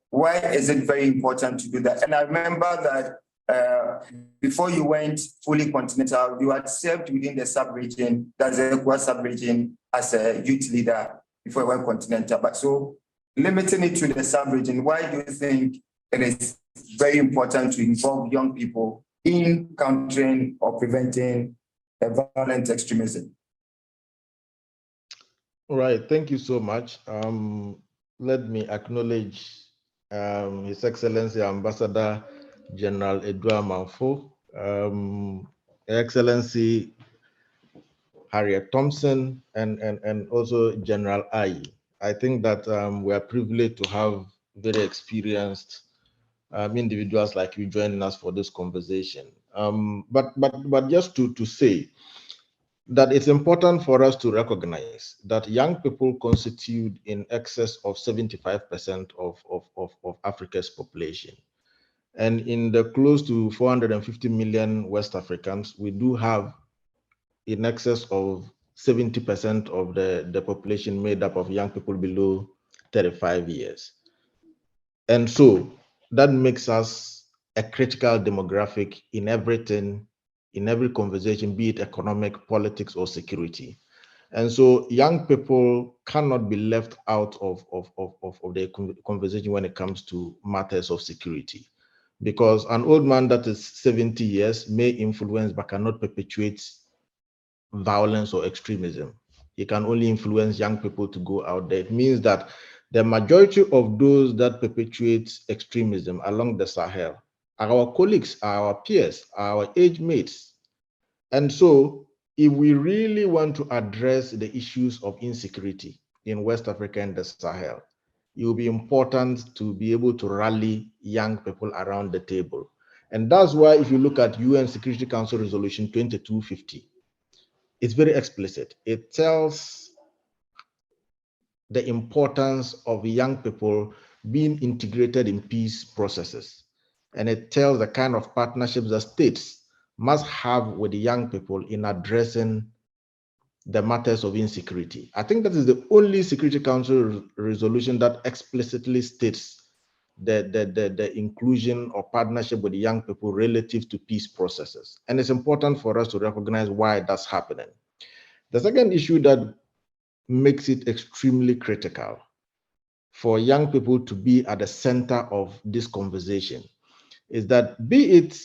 Why is it very important to do that? And I remember that before you went fully continental, you had served within the sub-region, that's the Equa sub-region, as a youth leader before you went continental. But so limiting it to the sub-region, why do you think it is very important to involve young people in countering or preventing violent extremism? All right, thank you so much. Let me acknowledge His Excellency Ambassador General Edouard Manfo, Excellency Harriet Thompson, and also General Ayi. I think that we are privileged to have very experienced individuals like you joining us for this conversation. But just to say that it's important for us to recognize that young people constitute in excess of 75% of Africa's population. And in the close to 450 million West Africans, we do have in excess of 70% of the population made up of young people below 35 years. And so that makes us a critical demographic in everything, in every conversation, be it economic, politics, or security. And so young people cannot be left out of the conversation when it comes to matters of security. Because an old man that is 70 years may influence but cannot perpetuate violence or extremism. He can only influence young people to go out there. It means that the majority of those that perpetuate extremism along the Sahel are our colleagues, are our peers, are our age mates. And so if we really want to address the issues of insecurity in West Africa and the Sahel, it will be important to be able to rally young people around the table. And that's why if you look at UN Security Council Resolution 2250, it's very explicit. It tells the importance of young people being integrated in peace processes. And it tells the kind of partnerships that states must have with the young people in addressing the matters of insecurity. I think that is the only Security Council resolution that explicitly states the inclusion or partnership with the young people relative to peace processes. And it's important for us to recognize why that's happening. The second issue that makes it extremely critical for young people to be at the center of this conversation is that, be it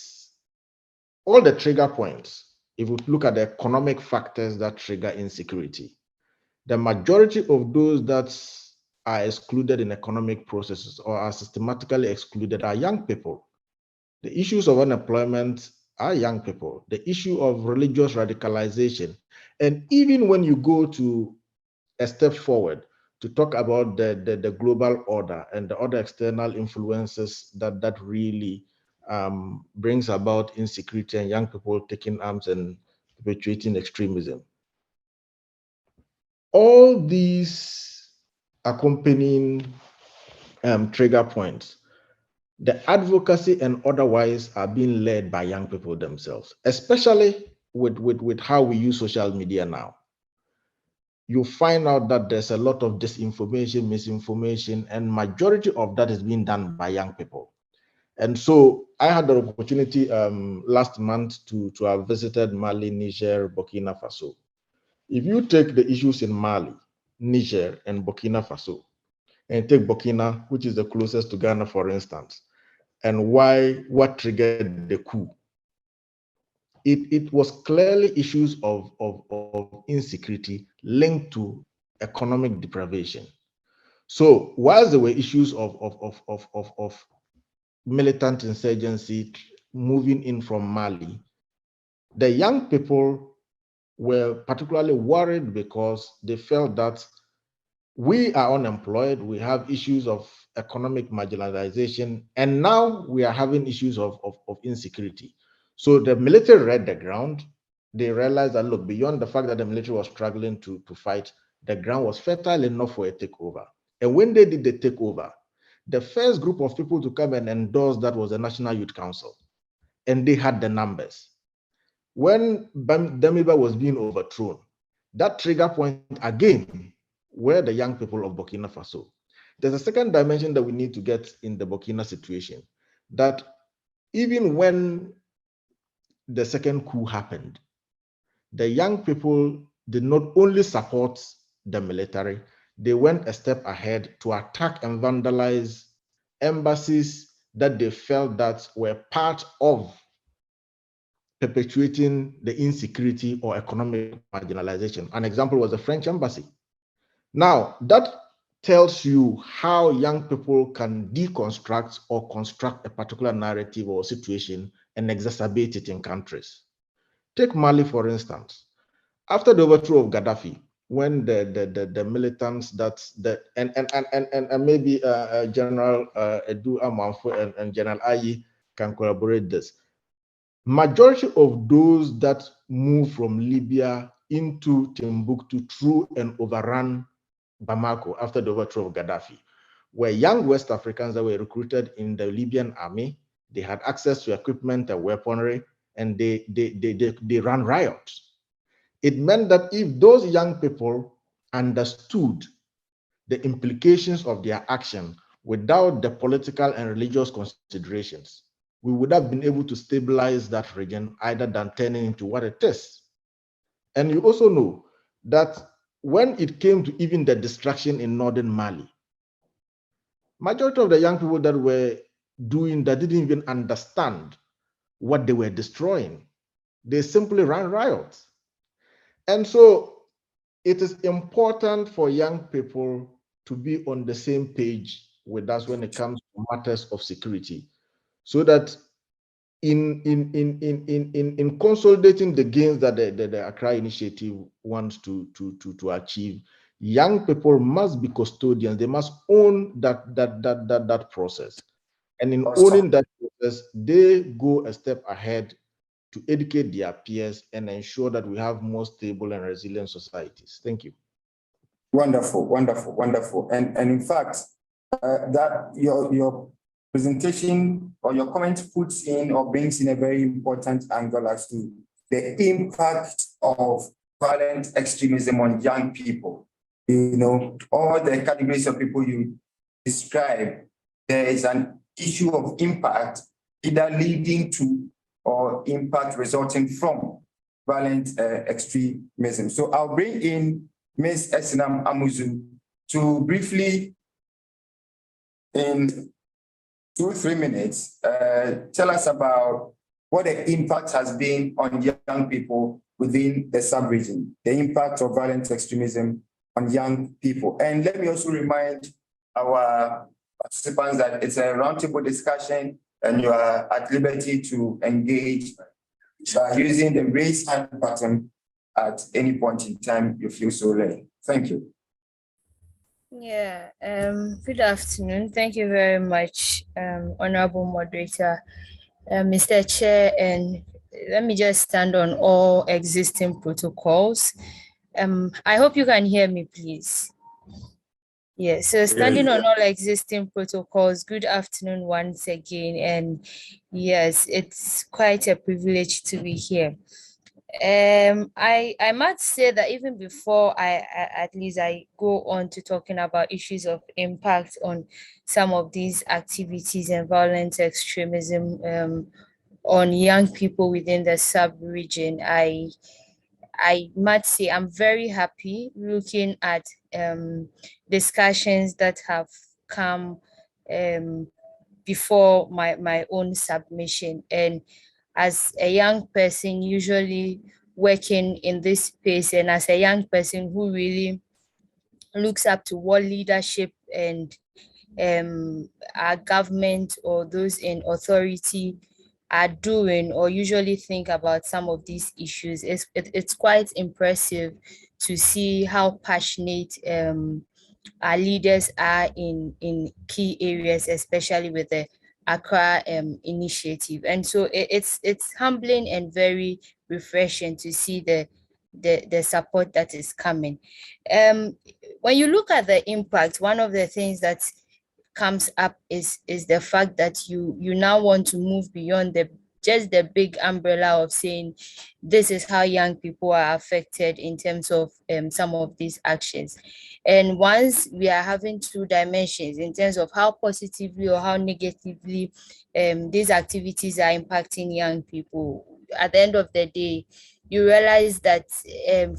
all the trigger points, if we look at the economic factors that trigger insecurity, the majority of those that are excluded in economic processes or are systematically excluded are young people. The issues of unemployment are young people. The issue of religious radicalization, and even when you go to a step forward to talk about the global order and the other external influences that really brings about insecurity and young people taking arms and perpetuating extremism. All these accompanying trigger points, the advocacy and otherwise are being led by young people themselves, especially with how we use social media now. You find out that there's a lot of disinformation, misinformation, and majority of that is being done by young people. And so I had the opportunity last month to have visited Mali, Niger, Burkina Faso. If you take the issues in Mali, Niger, and Burkina Faso, and take Burkina, which is the closest to Ghana, for instance, and what triggered the coup, it was clearly issues of insecurity linked to economic deprivation. So whilst there were issues of militant insurgency moving in from Mali, the young people were particularly worried because they felt that we are unemployed, we have issues of economic marginalization, and now we are having issues of insecurity. So the military read the ground. They realized that, look, beyond the fact that the military was struggling to fight, the ground was fertile enough for a takeover. And when they did the takeover, the first group of people to come and endorse that was the National Youth Council, and they had the numbers. When Damiba was being overthrown, that trigger point again were the young people of Burkina Faso. There's a second dimension that we need to get in the Burkina situation, that even when the second coup happened, the young people did not only support the military, they went a step ahead to attack and vandalize embassies that they felt that were part of perpetuating the insecurity or economic marginalization. An example was the French embassy. Now, that tells you how young people can deconstruct or construct a particular narrative or situation and exacerbate it in countries. Take Mali, for instance. After the overthrow of Gaddafi, when the militants and maybe General Edu Amanfo and General Ayi can corroborate this. Majority of those that moved from Libya into Timbuktu through and overran Bamako after the overthrow of Gaddafi were young West Africans that were recruited in the Libyan army. They had access to equipment and weaponry, and they ran riots. It meant that if those young people understood the implications of their action without the political and religious considerations, we would have been able to stabilize that region either than turning into what it is. And you also know that when it came to even the destruction in northern Mali, majority of the young people that were doing that didn't even understand what they were destroying. They simply ran riots. And so it is important for young people to be on the same page with us when it comes to matters of security, so that in consolidating the gains that the Accra Initiative wants to achieve, young people must be custodians. They must own that process. And in owning that process, they go a step ahead to educate their peers and ensure that we have more stable and resilient societies. Thank you. Wonderful, wonderful, wonderful. And in fact, that your presentation or your comment puts in or brings in a very important angle as to the impact of violent extremism on young people. You know, all the categories of people you describe, there is an issue of impact either leading to or impact resulting from violent extremism. So I'll bring in Ms. Esinam Amuzu to briefly, in 2-3 minutes, tell us about what the impact has been on young people within the sub-region, the impact of violent extremism on young people. And let me also remind our participants that it's a roundtable discussion and you are at liberty to engage by using the raise hand button at any point in time you feel so ready. Thank you. Yeah, good afternoon. Thank you very much, Honorable Moderator. Mr. Chair, and let me just stand on all existing protocols. I hope you can hear me, please. Yes, so standing on all existing protocols, good afternoon once again. And yes, it's quite a privilege to be here. I must say that even before at least I go on to talking about issues of impact on some of these activities and violent extremism on young people within the sub-region, I must say I'm very happy looking at discussions that have come um, before my own submission. And as a young person, usually working in this space, and as a young person who really looks up to what leadership and our government or those in authority are doing or usually think about some of these issues, it's quite impressive to see how passionate our leaders are in key areas, especially with the Accra Initiative. And so it's humbling and very refreshing to see the support that is coming. When you look at the impact, one of the things that comes up is the fact that you now want to move beyond just the big umbrella of saying this is how young people are affected in terms of some of these actions. And once we are having two dimensions in terms of how positively or how negatively these activities are impacting young people, at the end of the day, you realize that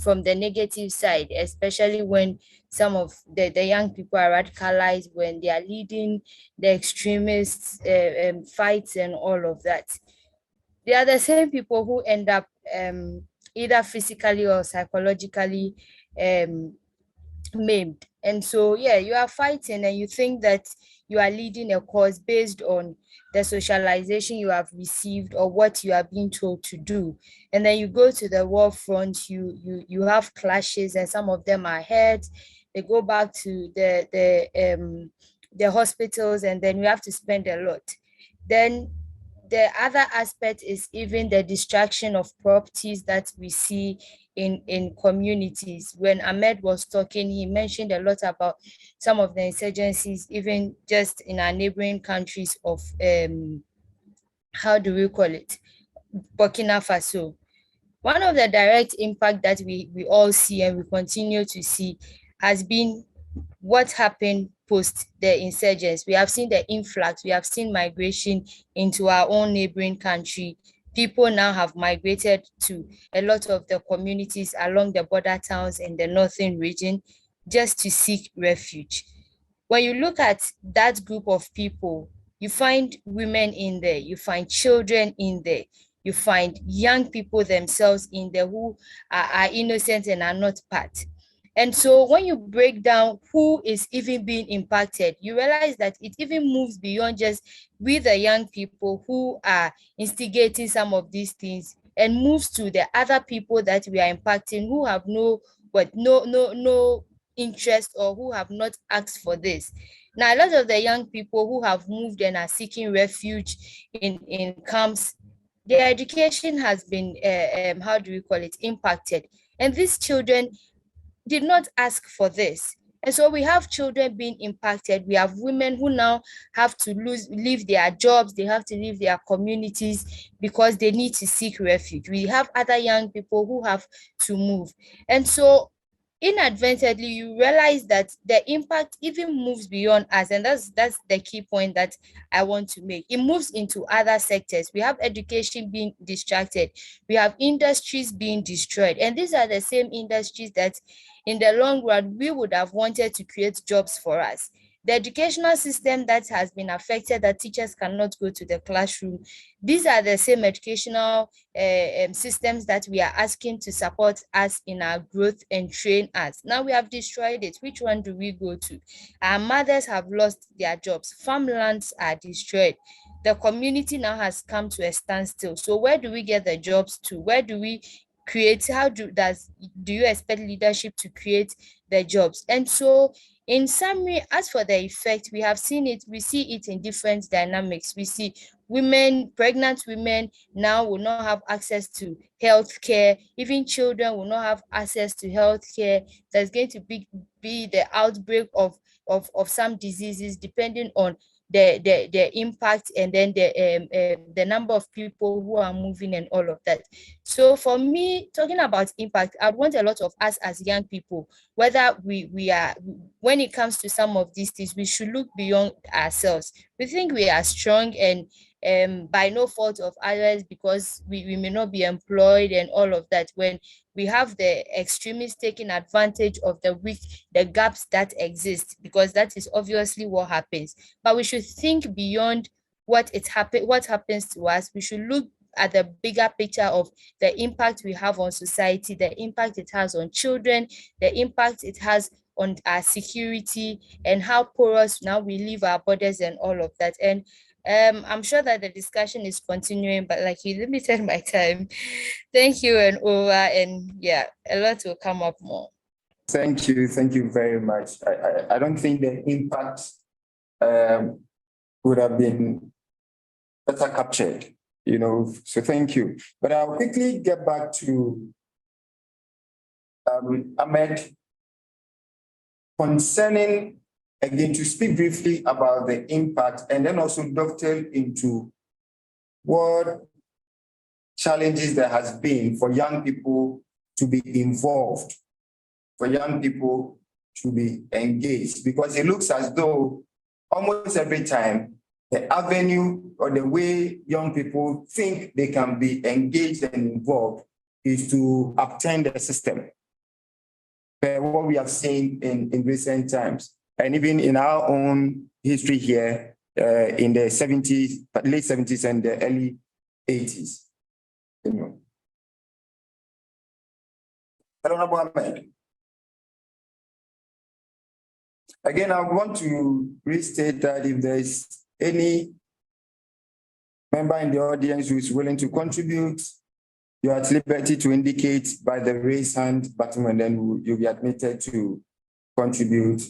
from the negative side, especially when some of the young people are radicalized, when they are leading the extremists fights and all of that, they are the same people who end up either physically or psychologically um, maimed. And so, yeah, you are fighting and you think that you are leading a cause based on the socialization you have received or what you are being told to do. And then you go to the war front, you have clashes, and some of them are hurt. They go back to the hospitals, and then you have to spend a lot. Then the other aspect is even the destruction of properties that we see in communities. When Ahmed was talking, he mentioned a lot about some of the insurgencies, even just in our neighboring countries of how do we call it, Burkina Faso. One of the direct impact that we all see and we continue to see has been what happened post the insurgents. We have seen the influx, we have seen migration into our own neighboring country. People now have migrated to a lot of the communities along the border towns in the northern region just to seek refuge. When you look at that group of people, you find women in there, you find children in there, you find young people themselves in there who are innocent and are not part. And so when you break down who is even being impacted, you realize that it even moves beyond just we the young people who are instigating some of these things, and moves to the other people that we are impacting who have no interest or who have not asked for this. Now, a lot of the young people who have moved and are seeking refuge in camps, their education has been, how do we call it, impacted. And these children did not ask for this. And so we have children being impacted. We have women who now have to leave their jobs. They have to leave their communities because they need to seek refuge. We have other young people who have to move. And so inadvertently, you realize that the impact even moves beyond us. And that's the key point that I want to make. It moves into other sectors. We have education being distracted. We have industries being destroyed. And these are the same industries that in the long run, we would have wanted to create jobs for us. The educational system that has been affected, that teachers cannot go to the classroom, these are the same educational systems that we are asking to support us in our growth and train us. Now we have destroyed it. Which one do we go to? Our mothers have lost their jobs. Farmlands are destroyed. The community now has come to a standstill. So where do we get the jobs to? Where do we create? How do you expect leadership to create the jobs? And so in summary, as for the effect, we have seen it, we see it in different dynamics. We see women, pregnant women now will not have access to health care. Even children will not have access to health care. There's going to be the outbreak of some diseases depending on the impact, and then the number of people who are moving and all of that. So for me, talking about impact, I want a lot of us as young people, whether we are, when it comes to some of these things, we should look beyond ourselves. We think we are strong, and by no fault of others, because we may not be employed and all of that, when we have the extremists taking advantage of the weak, the gaps that exist, because that is obviously what happens. But we should think beyond what happens to us. We should look at the bigger picture of the impact we have on society, the impact it has on children, the impact it has on our security, and how porous now we leave our borders and all of that. And I'm sure that the discussion is continuing, but like you limited my time. Thank you and over, and yeah, a lot will come up more. Thank you very much. I don't think the impact would have been better captured, you know, so thank you. But I'll quickly get back to Ahmed concerning, again, to speak briefly about the impact, and then also dovetail into what challenges there has been for young people to be involved, for young people to be engaged, because it looks as though almost every time the avenue or the way young people think they can be engaged and involved is to upturn the system. But what we have seen in recent times, and even in our own history here in the 70s, late 70s and the early 80s. You know. Honorable Ahmed. Again, I want to restate that if there is any member in the audience who is willing to contribute, you are at liberty to indicate by the raise hand button, and then you'll be admitted to contribute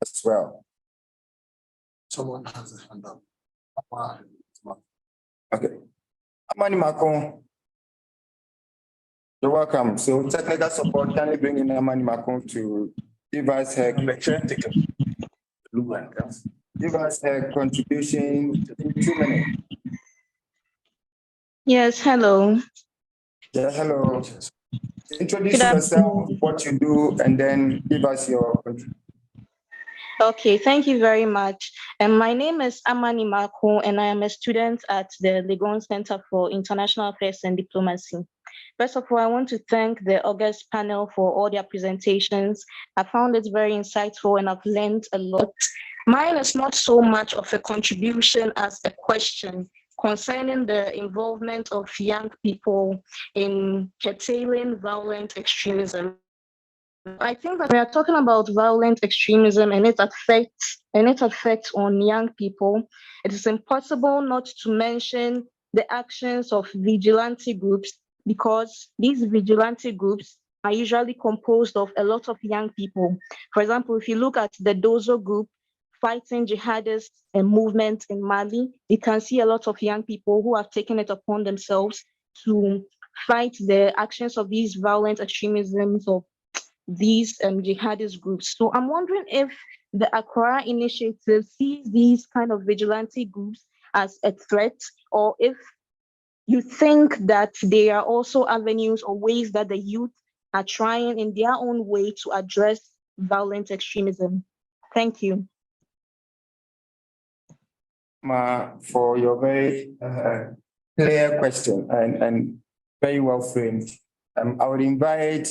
as well. Someone has a hand up. Okay. Amani Makon, you're welcome. So technical support, can you bring in Amani Makon to give us her contribution in 2 minutes. Yes, hello. Yeah, hello. Introduce yourself, what you do, and then give us your contribution. Okay, thank you very much. My name is Amani Mako, and I am a student at the Legon Center for International Affairs and Diplomacy. First of all, I want to thank the August panel for all their presentations. I found it very insightful, and I've learned a lot. Mine is not so much of a contribution as a question concerning the involvement of young people in curtailing violent extremism. I think that we are talking about violent extremism and its effects on young people. It is impossible not to mention the actions of vigilante groups, because these vigilante groups are usually composed of a lot of young people. For example, if you look at the Dozo group fighting jihadists and movements in Mali, you can see a lot of young people who have taken it upon themselves to fight the actions of these violent extremisms of these jihadist groups. So I'm wondering if the Accra Initiative sees these kind of vigilante groups as a threat, or if you think that there are also avenues or ways that the youth are trying in their own way to address violent extremism. Thank you. For your very clear question and very well framed. I would invite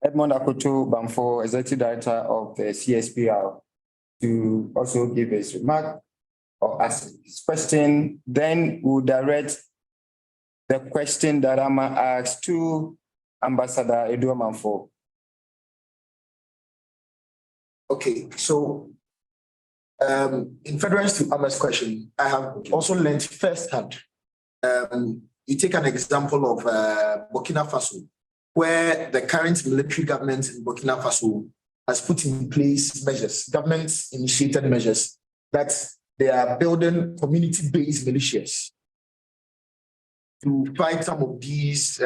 Edmond Akoto Bamfo, Executive Director of the CSPR, to also give his remark or ask his question. Then we'll direct the question that Amma asked to Ambassador Edouard Manfo. Okay, so in furtherance to Amma's question, I have also learned firsthand. You take an example of Burkina Faso, where the current military government in Burkina Faso has put in place measures, government-initiated measures that they are building community-based militias to fight some of these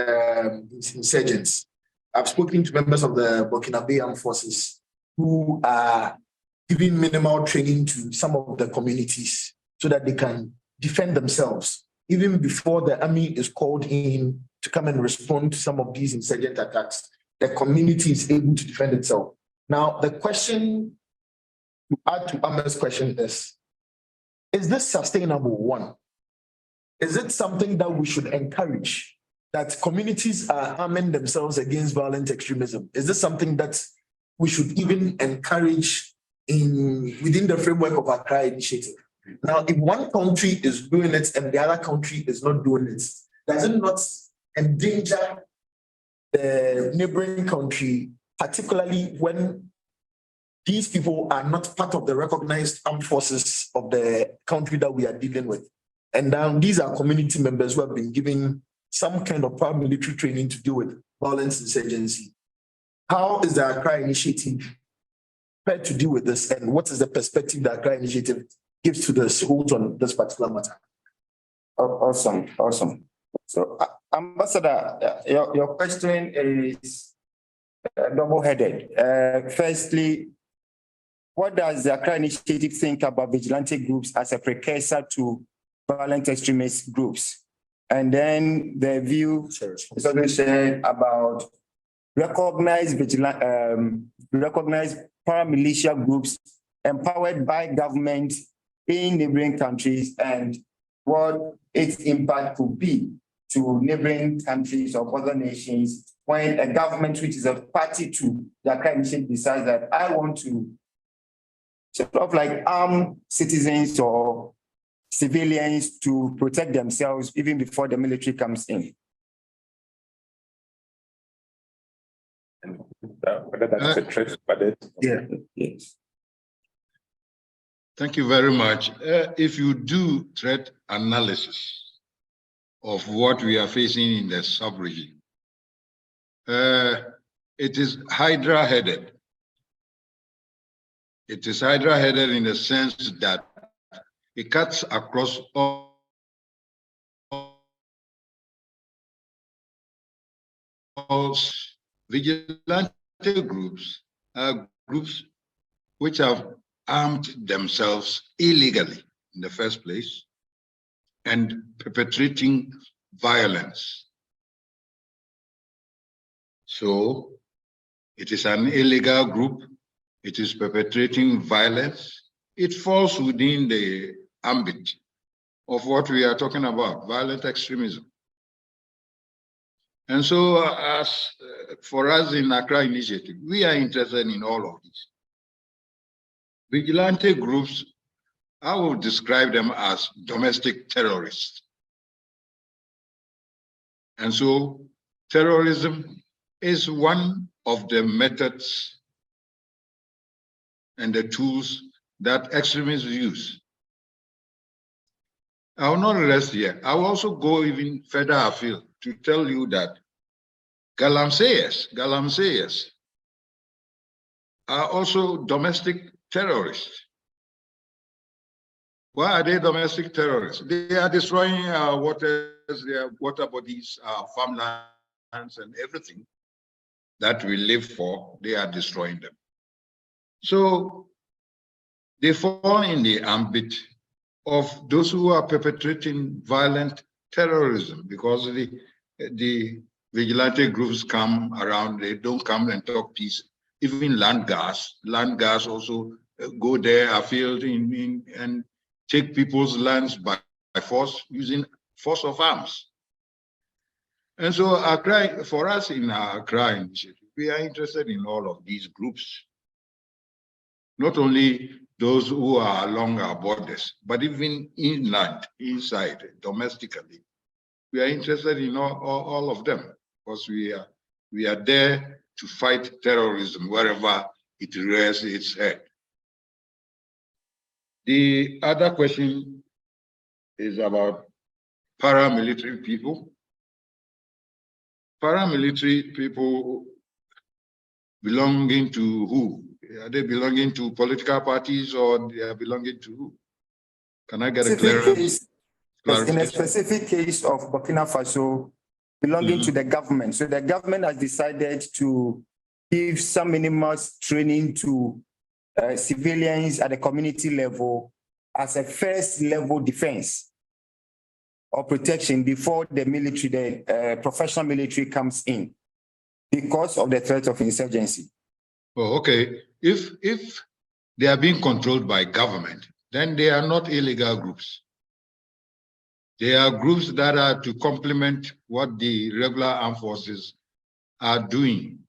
insurgents. I've spoken to members of the Burkina Faso Armed Forces who are giving minimal training to some of the communities so that they can defend themselves even before the army is called in to come and respond to some of these insurgent attacks. The community is able to defend itself. Now, the question to add to Ahmed's question is this sustainable? One, is it something that we should encourage, that communities are arming themselves against violent extremism? Is this something that we should even encourage within the framework of Accra Initiative? Now, if one country is doing it and the other country is not doing it, does it not endanger the neighboring country, particularly when these people are not part of the recognized armed forces of the country that we are dealing with? And these are community members who have been given some kind of paramilitary training to deal with violence insurgency. How is the Accra Initiative prepared to deal with this, and what is the perspective the Accra Initiative gives to the schools on this particular matter? Awesome. So, Ambassador, your question is double-headed. Firstly, what does the Accra Initiative think about vigilante groups as a precursor to violent extremist groups? And then the view is also shared about recognized paramilitia groups empowered by government in neighboring countries and what its impact could be to neighboring countries or other nations when a government which is a party to the Accra Initiative decides that I want to sort of like arm citizens or civilians to protect themselves even before the military comes in. Whether that's a threat, but Yes. Thank you very much. If you do threat analysis of what we are facing in the sub-region, it is Hydra-headed. It is Hydra-headed in the sense that it cuts across all vigilante groups, groups which have armed themselves illegally in the first place and perpetrating violence. So it is an illegal group. It is perpetrating violence. It falls within the ambit of what we are talking about, violent extremism. And so for us in Accra Initiative, we are interested in all of this. Vigilante groups, I will describe them as domestic terrorists. And so terrorism is one of the methods and the tools that extremists use. I will not rest here. I will also go even further afield to tell you that galamseyers are also domestic terrorists. Why are they domestic terrorists? They are destroying our waters, their water bodies, our farmlands, and everything that we live for. They are destroying them. So they fall in the ambit of those who are perpetrating violent terrorism, because the vigilante groups come around, they don't come and talk peace. Even land guards also go there afield and take people's lands by force, using force of arms. And so for us in our Accra Initiative, we are interested in all of these groups, not only those who are along our borders, but even inland, inside, domestically. We are interested in all of them, because we are there to fight terrorism wherever it rears its head. The other question is about paramilitary people. Paramilitary people belonging to who? Are they belonging to political parties, or they are belonging to who? Can I get a clearance? In a specific case of Burkina Faso belonging to the government. So the government has decided to give some minimum training to civilians at the community level as a first level defense or protection before the military, the professional military comes in because of the threat of insurgency. Oh, okay. If they are being controlled by government, then they are not illegal groups. They are groups that are to complement what the regular armed forces are doing.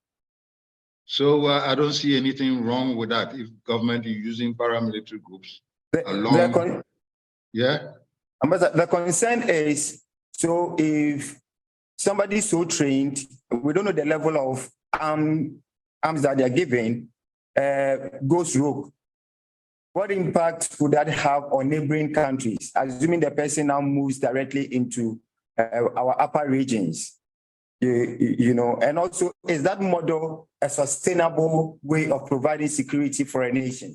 So I don't see anything wrong with that if government is using paramilitary groups along. Yeah. But the concern is, so if somebody is so trained, we don't know the level of arms that they are given, goes rogue. What impact would that have on neighboring countries, assuming the person now moves directly into our upper regions? You know, and also, is that model a sustainable way of providing security for a nation?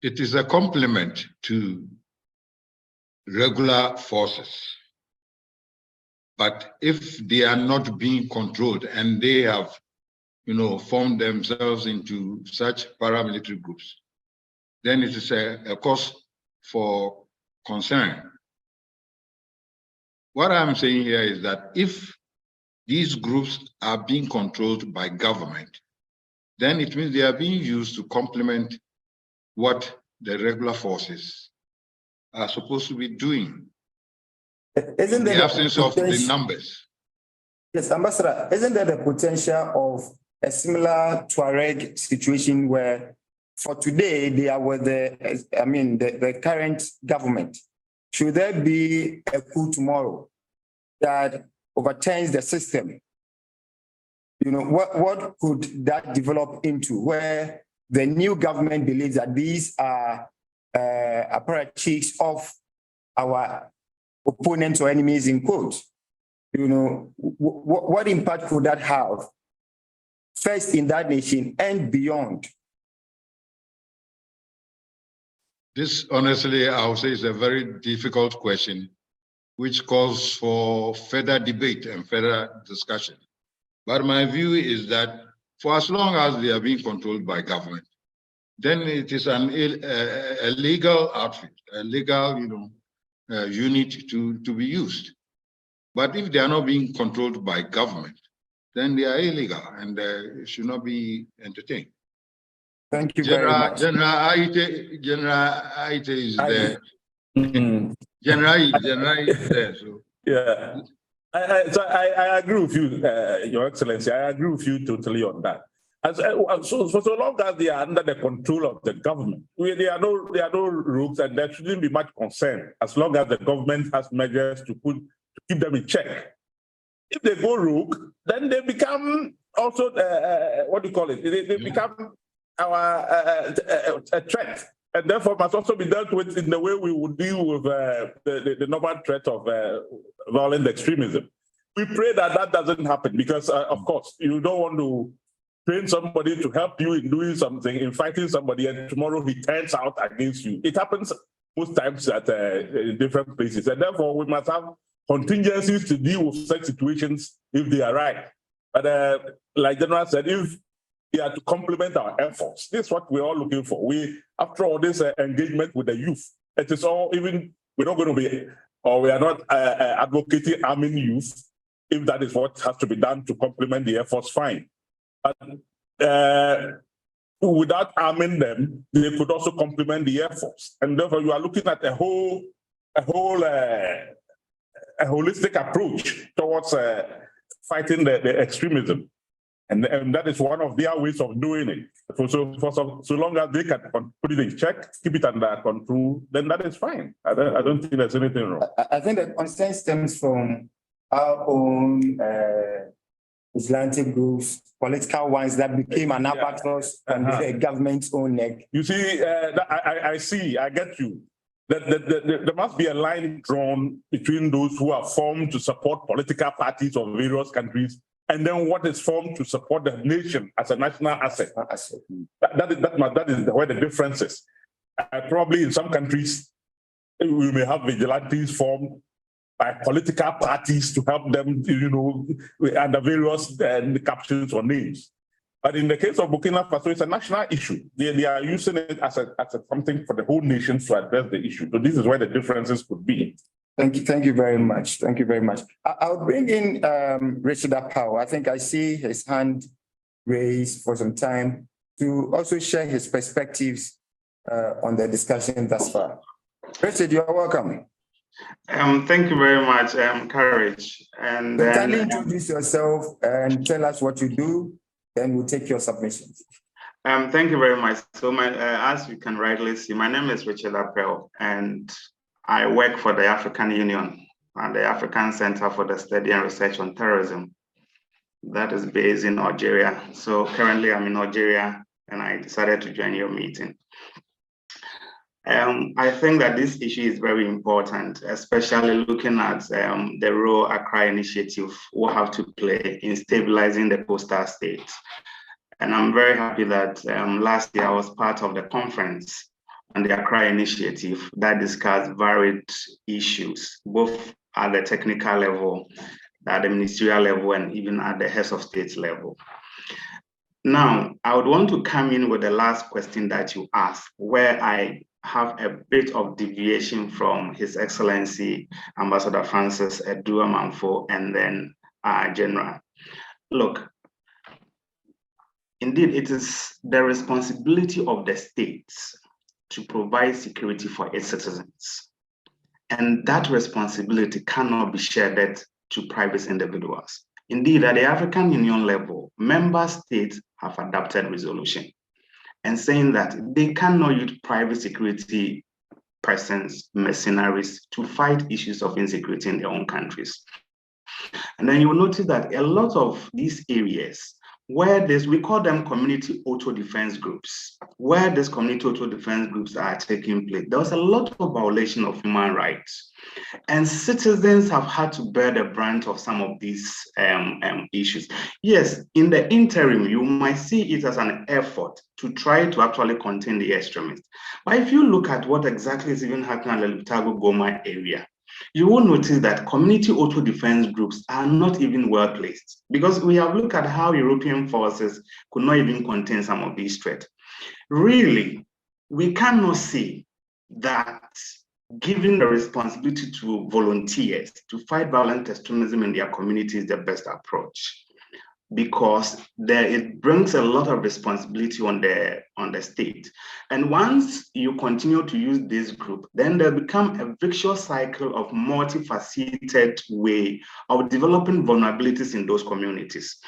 It is a complement to regular forces. But if they are not being controlled and they have, you know, formed themselves into such paramilitary groups, then it is a cause for concern. What I'm saying here is that if these groups are being controlled by government, then it means they are being used to complement what the regular forces are supposed to be doing. Isn't there the absence of the numbers? Yes, Ambassador, isn't there the potential of a similar Tuareg situation where for today they are with the current government? Should there be a coup tomorrow that overturns the system? You know, what could that develop into where the new government believes that these are apparatchiks of our opponents or enemies in quotes? You know, what impact could that have first in that nation and beyond? This, honestly, I would say is a very difficult question, which calls for further debate and further discussion. But my view is that for as long as they are being controlled by government, then it is a legal outfit, a legal, unit to be used. But if they are not being controlled by government, then they are illegal and should not be entertained. Thank you very much. General Aite is there. General is there. So. Yeah. I agree with you, Your Excellency. I agree with you totally on that. So long as they are under the control of the government, there are no rogues, and there shouldn't be much concern as long as the government has measures to keep them in check. If they go rogue, then they become also what do you call it? They become a threat, and therefore must also be dealt with in the way we would deal with the normal threat of violent extremism. We pray that that doesn't happen because, of course, you don't want to train somebody to help you in doing something, in fighting somebody, and tomorrow he turns out against you. It happens most times at different places, and therefore we must have contingencies to deal with such situations if they arise. But like General said, if we are to complement our efforts, this is what we're all looking for. After all this engagement with the youth, it is all, even we're not going to be, or we are not advocating arming youth. If that is what has to be done to complement the efforts, fine. But without arming them, they could also complement the efforts. And therefore, you are looking at a holistic approach towards fighting the extremism. And that is one of their ways of doing it. So long as they can put it in check, keep it under control, then that is fine. I don't think there's anything wrong. I think the concern stems from our own Islamic groups, political ones that became an albatross on the government's own neck. You see, I get you. There must be a line drawn between those who are formed to support political parties of various countries and then what is formed to support the nation as a national asset. That is where the difference is. Probably in some countries, we may have vigilantes formed by political parties to help them, under various captions or names. But in the case of Burkina Faso, it's a national issue. They are using it as something for the whole nation to address the issue. So this is where the differences could be. Thank you very much. Thank you very much. I'll bring in Richard Apau. I think I see his hand raised for some time to also share his perspectives on the discussion thus far. Richard, you are welcome. Thank you very much, Courage. And then, kindly introduce yourself and tell us what you do, then we'll take your submissions. Thank you very much. So as you can rightly see, my name is Richard Apau, and I work for the African Union and the African Center for the Study and Research on Terrorism. That is based in Algeria. So currently I'm in Algeria, and I decided to join your meeting. I think that this issue is very important, especially looking at the role Accra Initiative will have to play in stabilizing the coastal states. And I'm very happy that last year I was part of the conference on the Accra Initiative that discussed varied issues, both at the technical level, at the ministerial level, and even at the heads of state level. Now, I would want to come in with the last question that you asked, where I have a bit of deviation from His Excellency Ambassador Francis Edouard-Manfo and then General. Look, indeed, it is the responsibility of the states to provide security for its citizens. And that responsibility cannot be shared to private individuals. Indeed, at the African Union level, member states have adopted resolution and saying that they cannot use private security persons, mercenaries, to fight issues of insecurity in their own countries. And then you will notice that a lot of these areas where we call them community auto-defense groups, where these community auto-defense groups are taking place, there was a lot of violation of human rights. And citizens have had to bear the brunt of some of these issues. Yes, in the interim, you might see it as an effort to try to actually contain the extremists. But if you look at what exactly is even happening in the Lubtago Goma area, you will notice that community auto-defense groups are not even well placed, because we have looked at how European forces could not even contain some of these threats. Really, we cannot say that giving the responsibility to volunteers to fight violent extremism in their community is the best approach, because it brings a lot of responsibility on the state. And once you continue to use this group, then there become a vicious cycle of multifaceted way of developing vulnerabilities in those communities.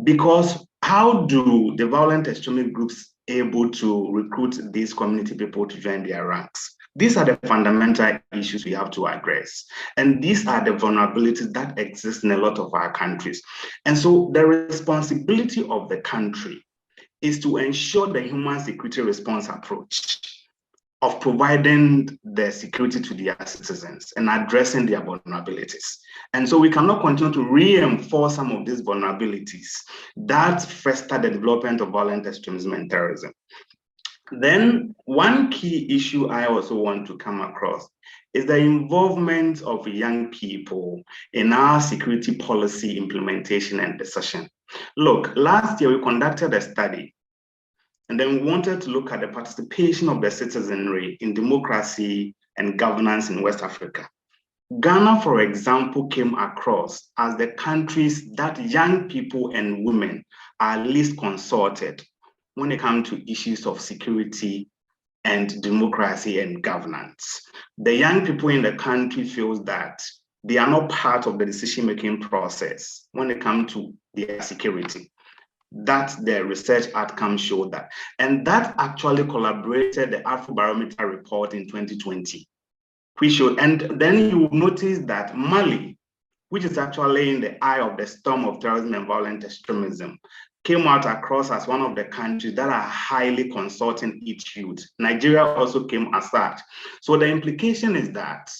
Because how do the violent extremist groups able to recruit these community people to join their ranks? These are the fundamental issues we have to address. And these are the vulnerabilities that exist in a lot of our countries. And so the responsibility of the country is to ensure the human security response approach of providing the security to their citizens and addressing their vulnerabilities. And so we cannot continue to reinforce some of these vulnerabilities that foster the development of violent extremism and terrorism. Then one key issue I also want to come across is the involvement of young people in our security policy implementation and decision. Look, last year we conducted a study, and then we wanted to look at the participation of the citizenry in democracy and governance in West Africa. Ghana, for example, came across as the countries that young people and women are least consulted when it comes to issues of security and democracy and governance. The young people in the country feel that they are not part of the decision-making process when it comes to their security. That the research outcomes show that. And that actually collaborated the Afrobarometer report in 2020. And then you will notice that Mali, which is actually in the eye of the storm of terrorism and violent extremism, came out across as one of the countries that are highly consulting its youth. Nigeria also came as such. So the implication is that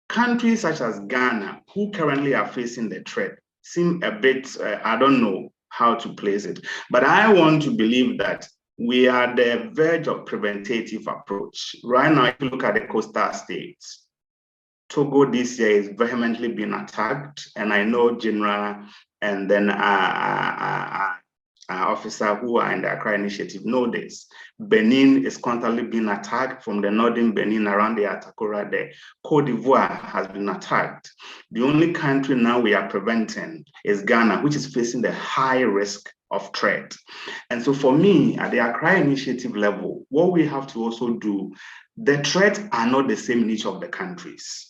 countries such as Ghana, who currently are facing the threat, seem a bit, I don't know how to place it, but I want to believe that we are at the verge of preventative approach. Right now, if you look at the coastal states, Togo this year is vehemently being attacked, and I know General and then officer who are in the Accra Initiative know this. Benin is constantly being attacked from the northern Benin around the Atakora there. Cote d'Ivoire has been attacked. The only country now we are preventing is Ghana, which is facing the high risk of threat. And so for me, at the Accra Initiative level, what we have to also do, the threats are not the same in each of the countries.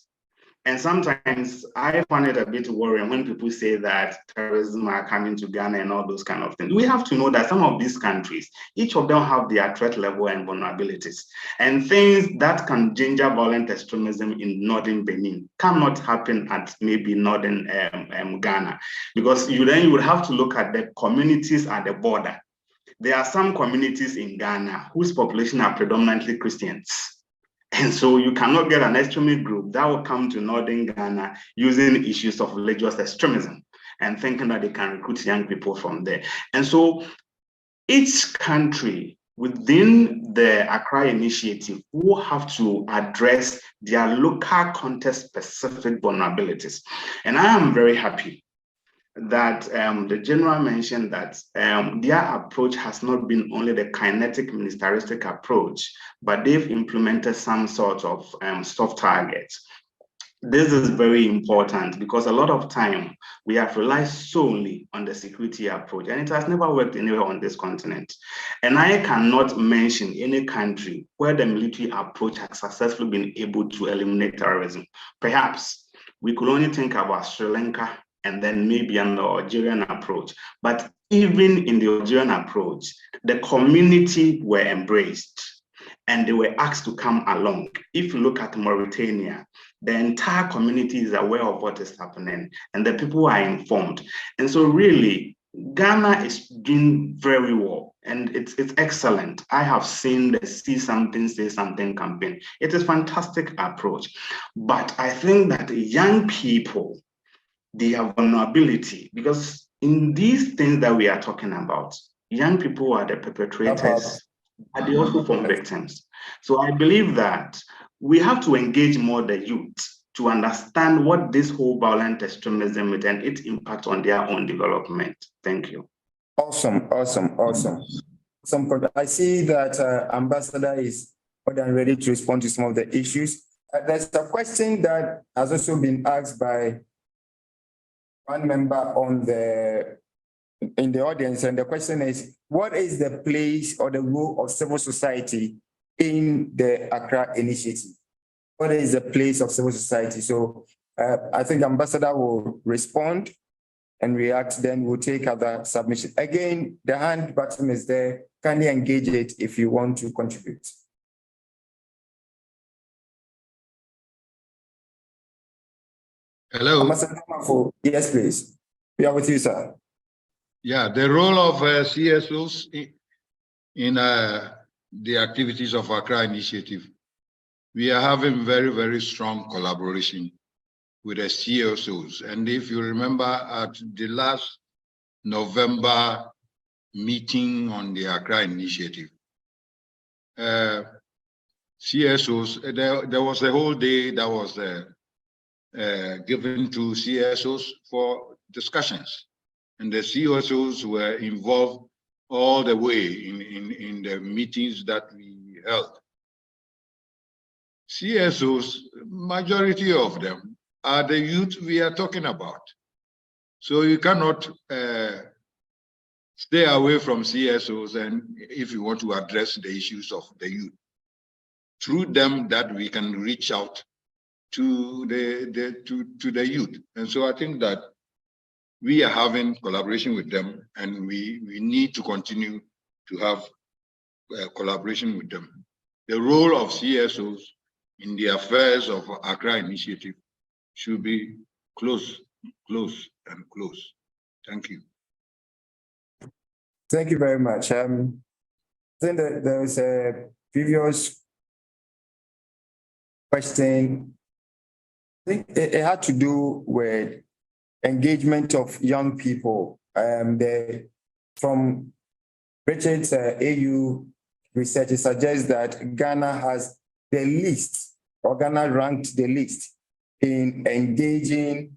And sometimes I find it a bit worrying when people say that terrorism are coming to Ghana and all those kind of things. We have to know that some of these countries, each of them have their threat level and vulnerabilities. And things that can ginger violent extremism in northern Benin cannot happen at maybe northern Ghana, because you would have to look at the communities at the border. There are some communities in Ghana whose population are predominantly Christians. And so you cannot get an extremist group that will come to northern Ghana using issues of religious extremism and thinking that they can recruit young people from there. And so each country within the Accra Initiative will have to address their local context-specific vulnerabilities. And I am very happy that the general mentioned that their approach has not been only the kinetic militaristic approach, but they've implemented some sort of soft targets. This is very important because a lot of time we have relied solely on the security approach, and it has never worked anywhere on this continent. And I cannot mention any country where the military approach has successfully been able to eliminate terrorism. Perhaps we could only think about Sri Lanka and then maybe an Algerian approach. But even in the Algerian approach, the community were embraced and they were asked to come along. If you look at Mauritania, the entire community is aware of what is happening and the people are informed. And so really, Ghana is doing very well and it's excellent. I have seen the See Something, Say Something campaign. It is a fantastic approach. But I think that the young people, their vulnerability, because in these things that we are talking about, young people are the perpetrators, but they also form victims. So I believe that we have to engage more the youth to understand what this whole violent extremism is and its impact on their own development. Thank you. Awesome. I see that Ambassador is more than ready to respond to some of the issues. There's a question that has also been asked by one member in the audience, and the question is, what is the place or the role of civil society in the Accra Initiative? What is the place of civil society? So I think Ambassador will respond and react, then we'll take other submissions. Again, the hand button is there. Kindly engage it if you want to contribute. Hello. Yes, please. We are with you, sir. Yeah, the role of CSOs in the activities of Accra Initiative. We are having very, very strong collaboration with the CSOs. And if you remember at the last November meeting on the Accra Initiative, CSOs, there was a whole day that was given to CSOs for discussions, and the CSOs were involved all the way in the meetings that we held. CSOs, majority of them are the youth we are talking about. So you cannot stay away from CSOs and if you want to address the issues of the youth. Through them that we can reach out to the youth. And so I think that we are having collaboration with them, and we need to continue to have collaboration with them. The role of CSOs in the affairs of Accra Initiative should be close. Thank you. Thank you very much. Then there was a previous question. I think it had to do with engagement of young people. From Richard's AU research suggests that Ghana has the least, or Ghana ranked the least in engaging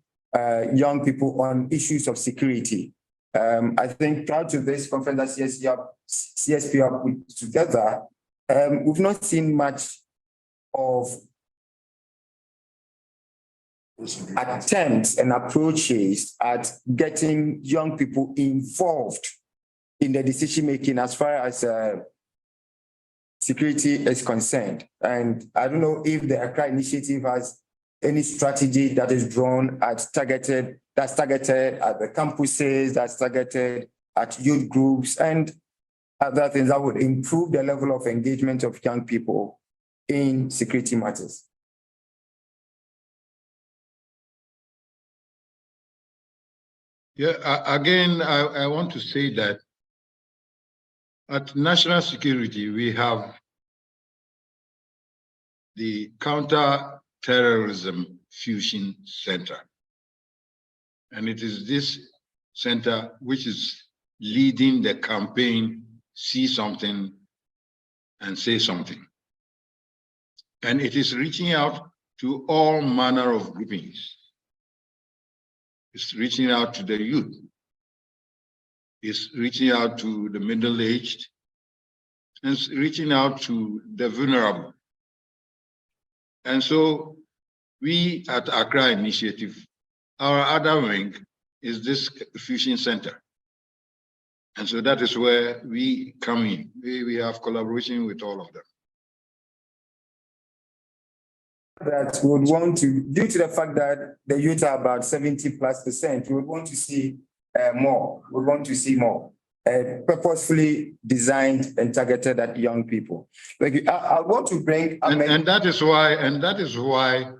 young people on issues of security. I think prior to this conference that CSP have put together, we've not seen much of attempts and approaches at getting young people involved in the decision-making as far as security is concerned. And I don't know if the Accra Initiative has any strategy that is drawn at that's targeted at the campuses, that's targeted at youth groups and other things that would improve the level of engagement of young people in security matters. Yeah, again, I want to say that at national security, we have the Counter-Terrorism Fusion Center. And it is this center which is leading the campaign, See Something and Say Something. And it is reaching out to all manner of groupings. It's reaching out to the youth. It's reaching out to the middle-aged. And it's reaching out to the vulnerable. And so we at Accra Initiative, our other wing is this fusion center. And so that is where we come in. We have collaboration with all of them. That we would want to, due to the fact that the youth are about 70+%, we would want to see more. We would want to see more purposefully designed and targeted at young people. Like I want to bring, and that is why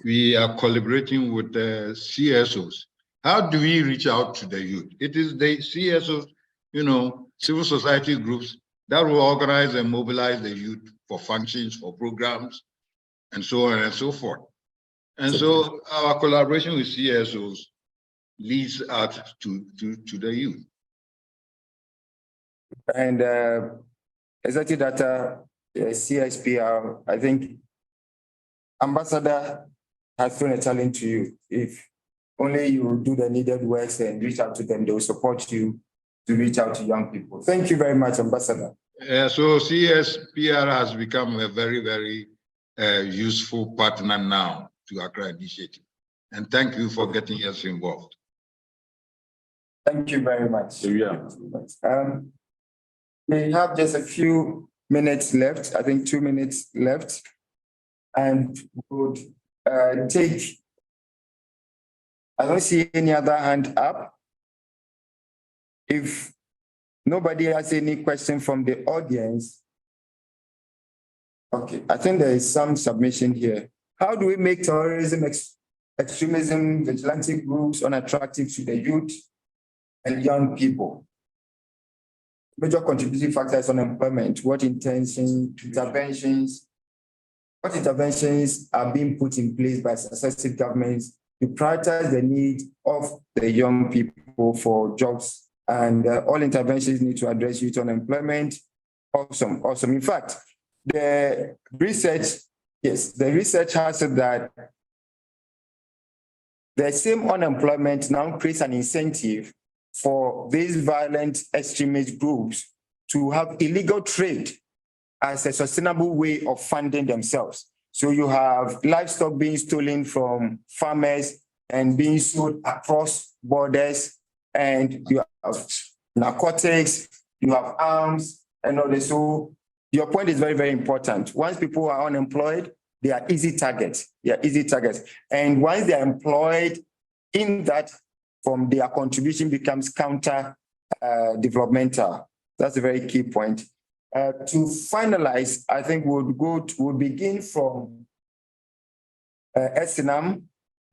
we are collaborating with the CSOs. How do we reach out to the youth? It is the CSOs, civil society groups that will organize and mobilize the youth for functions, for programs, and so on and so forth. And so our collaboration with CSOs leads out to the youth. And exactly that CSPR, I think Ambassador has thrown a challenge to you. If only you do the needed works and reach out to them, they will support you to reach out to young people. Thank you very much, Ambassador. So CSPR has become a very, very useful partner now to Accra Initiative. And thank you for getting us involved. Thank you very much. Yeah. We have just a few minutes left, I think 2 minutes left, and would take, I don't see any other hand up. If nobody has any question from the audience, okay, I think there is some submission here. How do we make terrorism, extremism, vigilante groups unattractive to the youth and young people? Major contributing factors on unemployment. What interventions are being put in place by successive governments to prioritize the need of the young people for jobs? And all interventions need to address youth unemployment. Awesome. In fact, the research has said that the same unemployment now creates an incentive for these violent extremist groups to have illegal trade as a sustainable way of funding themselves. So you have livestock being stolen from farmers and being sold across borders, and you have narcotics, you have arms, and all this. So your point is very, very important. Once people are unemployed, they are easy targets. And once they are employed in that form, their contribution becomes counter-developmental. That's a very key point. To finalize, I think we'll begin from Esinam,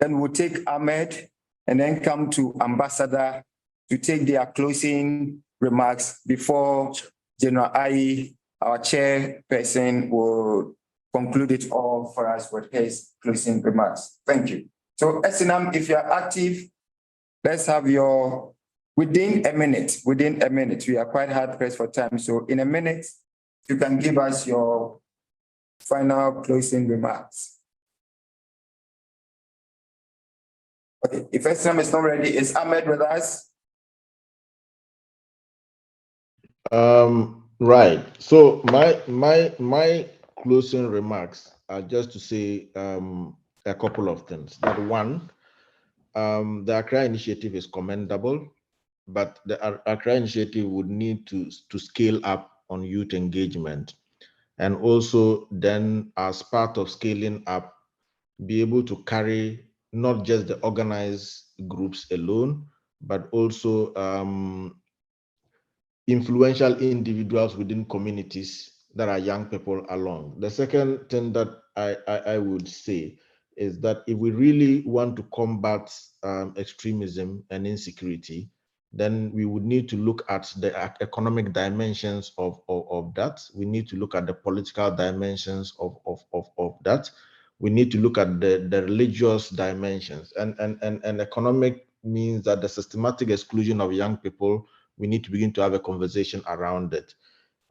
then we'll take Ahmed, and then come to Ambassador to take their closing remarks before General Ayi, our chairperson, will conclude it all for us with his closing remarks. Thank you. So Esinam, if you're active, let's have your within a minute, we are quite hard pressed for time. So in a minute, you can give us your final closing remarks. Okay, if SNM is not ready, is Ahmed with us? Right. So my closing remarks are just to say a couple of things. That one, the Accra Initiative is commendable, but the Accra Initiative would need to scale up on youth engagement, and also then, as part of scaling up, be able to carry not just the organized groups alone, but also influential individuals within communities that are young people along. The second thing that I would say is that if we really want to combat extremism and insecurity, then we would need to look at the economic dimensions of that. We need to look at the political dimensions of that. We need to look at the religious dimensions, and economic means that the systematic exclusion of young people, we need to begin to have a conversation around it.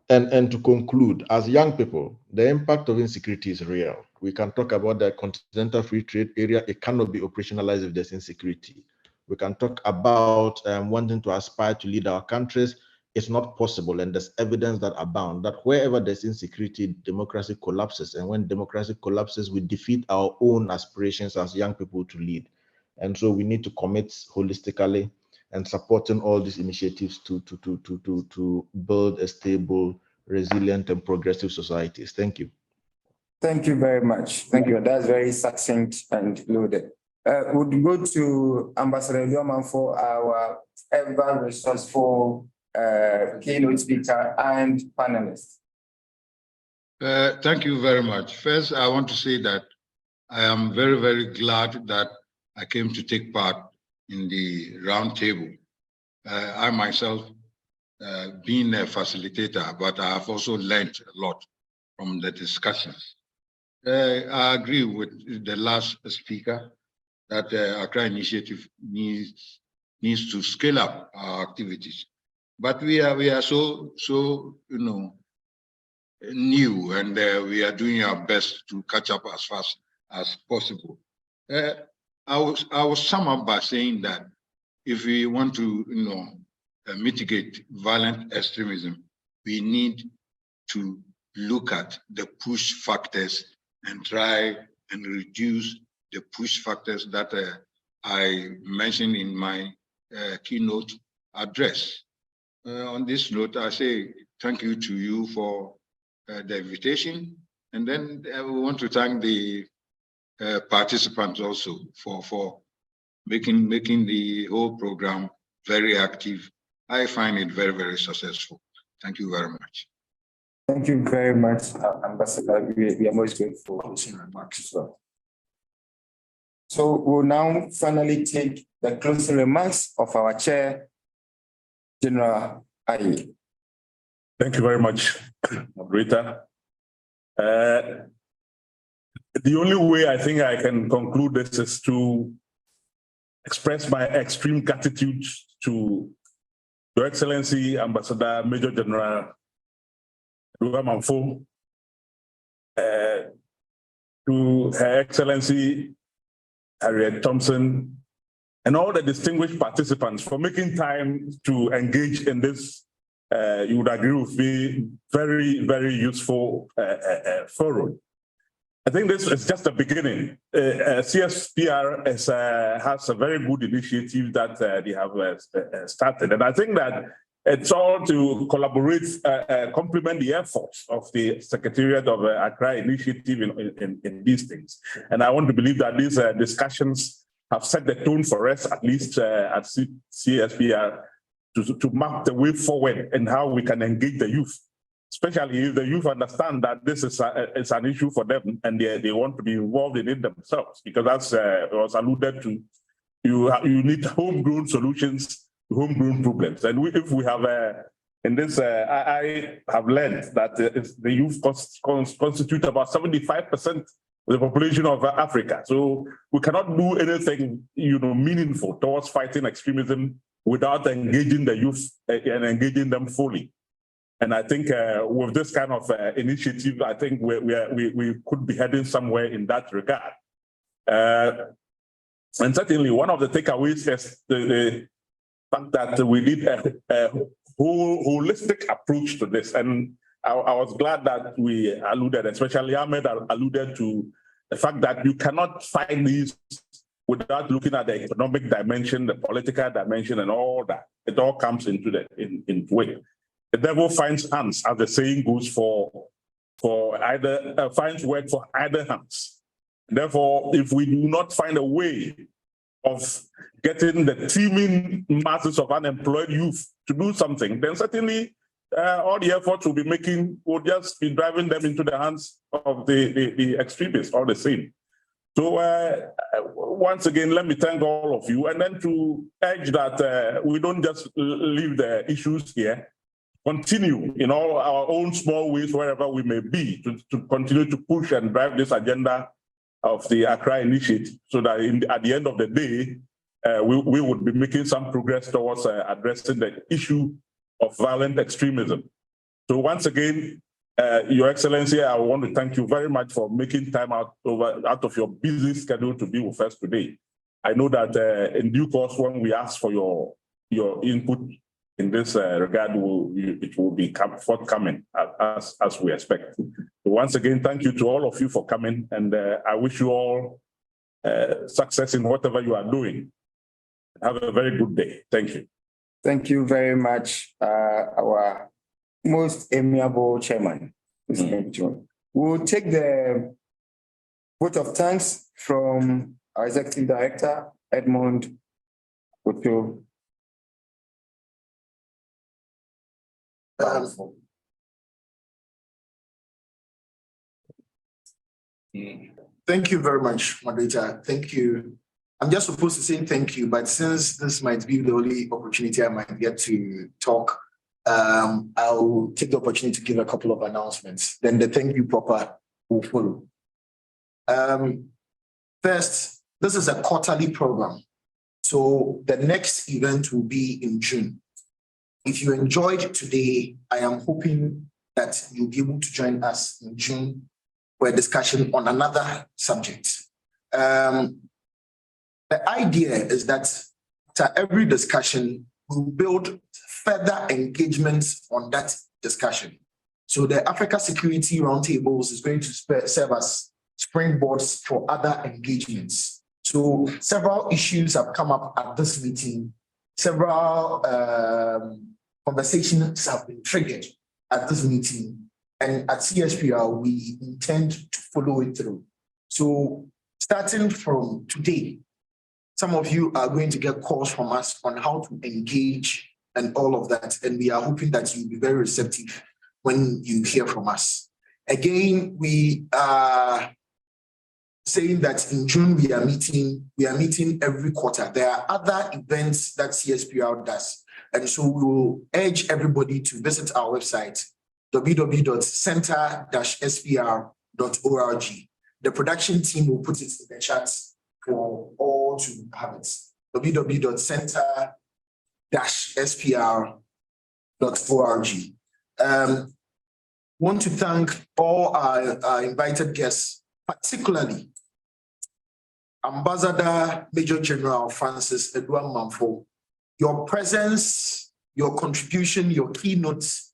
And to conclude, as young people, the impact of insecurity is real. We can talk about the Continental Free Trade Area. It cannot be operationalized if there's insecurity. We can talk about wanting to aspire to lead our countries. It's not possible, and there's evidence that abound that wherever there's insecurity, democracy collapses. And when democracy collapses, we defeat our own aspirations as young people to lead. And so we need to commit holistically and supporting all these initiatives to build a stable, resilient, and progressive societies. Thank you. Thank you very much. Thank you. That's very succinct and loaded. We'll go to Ambassador Lyoman for our ever resourceful keynote speaker and panelist. Thank you very much. First, I want to say that I am very, very glad that I came to take part in the roundtable. I myself being a facilitator, but I have also learned a lot from the discussions. I agree with the last speaker that the Accra Initiative needs to scale up our activities. But we are so new, and we are doing our best to catch up as fast as possible. I will sum up by saying that if we want to mitigate violent extremism, we need to look at the push factors and try and reduce the push factors that I mentioned in my keynote address. On this note, I say thank you to you for the invitation, and then we want to thank the participants also for making the whole program very active. I find it very, very successful. Thank you very much. Thank you very much, Ambassador. We are most grateful for closing remarks as well. So we'll now finally take the closing remarks of our chair, General Aye. Thank you very much, moderator. The only way I think I can conclude this is to express my extreme gratitude to Your Excellency Ambassador Major General Manfo, to Her Excellency Harriet Thompson, and all the distinguished participants for making time to engage in this, you would agree with me, very, very useful forum. I think this is just the beginning. CSPR has a very good initiative that they have started. And I think that it's all to collaborate, complement the efforts of the Secretariat of Accra Initiative in these things. And I want to believe that these discussions have set the tone for us, at least at CSPR, to map the way forward and how we can engage the youth. Especially if the youth understand that this is it's an issue for them and they want to be involved in it themselves, because as was alluded to, you need homegrown solutions to homegrown problems. And if we have in this, I have learned that the youth constitute about 75% of the population of Africa. So we cannot do anything meaningful towards fighting extremism without engaging the youth and engaging them fully. And I think with this kind of initiative, I think we could be heading somewhere in that regard. And certainly one of the takeaways is the fact that we need a holistic approach to this. And I was glad that we alluded, especially Ahmed alluded to the fact that you cannot find these without looking at the economic dimension, the political dimension, and all that. It all comes into it. The devil finds hands, as the saying goes, for either finds work for either hands. Therefore, if we do not find a way of getting the teeming masses of unemployed youth to do something, then certainly all the efforts we'll be making will just be driving them into the hands of the extremists, all the same. So once again, let me thank all of you, and then to urge that we don't just leave the issues here, continue in all our own small ways, wherever we may be, to continue to push and drive this agenda of the Accra Initiative, so that at the end of the day, we would be making some progress towards addressing the issue of violent extremism. So once again, Your Excellency, I want to thank you very much for making time out of your busy schedule to be with us today. I know that in due course, when we ask for your input in this regard, it will be forthcoming as we expect. So once again, thank you to all of you for coming, and I wish you all success in whatever you are doing. Have a very good day. Thank you. Thank you very much, our most amiable chairman. We'll take the vote of thanks from our executive director, Edmund Oto. Thank you very much, moderator. Thank you. I'm just supposed to say thank you, but since this might be the only opportunity I might get to talk, I'll take the opportunity to give a couple of announcements. Then the thank you proper will follow. First, this is a quarterly program. So the next event will be in June. If you enjoyed today, I am hoping that you'll be able to join us in June for a discussion on another subject. The idea is that after every discussion, we'll build further engagements on that discussion. So the Africa Security Roundtables is going to serve as springboards for other engagements. So several issues have come up at this meeting. Several conversations have been triggered at this meeting. And at CSPR, we intend to follow it through. So starting from today, some of you are going to get calls from us on how to engage and all of that. And we are hoping that you'll be very receptive when you hear from us. Again, we are saying that in June we are meeting every quarter. There are other events that CSPR does. And so we will urge everybody to visit our website, www.center-spr.org. The production team will put it in the chat for all to have it. www.center-spr.org. Want to thank all our invited guests, particularly Ambassador Major General Francis Edouard Mamfo. Your presence, your contribution, your keynotes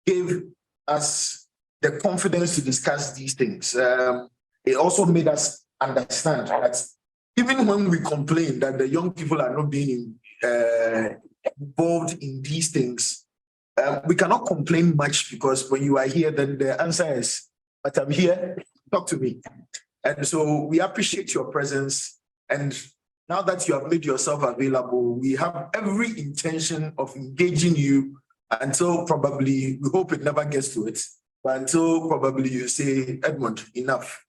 gave us the confidence to discuss these things. It also made us understand that even when we complain that the young people are not being involved in these things, we cannot complain much, because when you are here, then the answer is, but I'm here, talk to me. And so we appreciate your presence. And now that you have made yourself available, we have every intention of engaging you until probably, we hope it never gets to it, but until probably you say, Edmund, enough.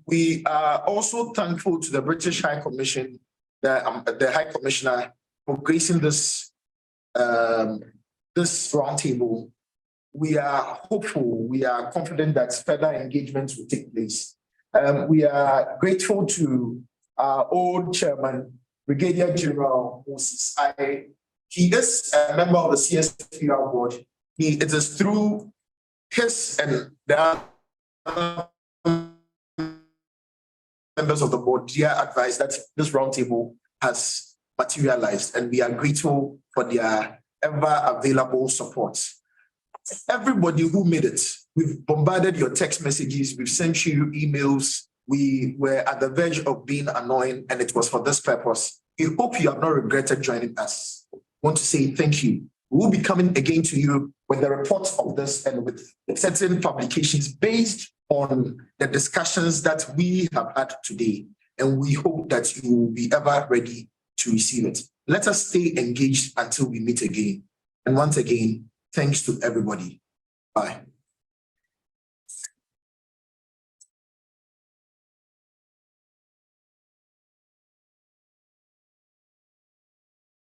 We are also thankful to the British High Commission, the High Commissioner, for gracing this roundtable. We are hopeful, we are confident that further engagements will take place. We are grateful to our old chairman, Brigadier General Moses. He is a member of the CSPR board. It is through his and the other members of the board, their advice, that this roundtable has materialized, and we are grateful for their ever available support. Everybody who made it, we've bombarded your text messages, we've sent you emails, we were at the verge of being annoying, and it was for this purpose. We hope you have not regretted joining us. I want to say thank you. We will be coming again to you with the reports of this and with certain publications based on the discussions that we have had today. And we hope that you will be ever ready to receive it. Let us stay engaged until we meet again. And once again, thanks to everybody. Bye.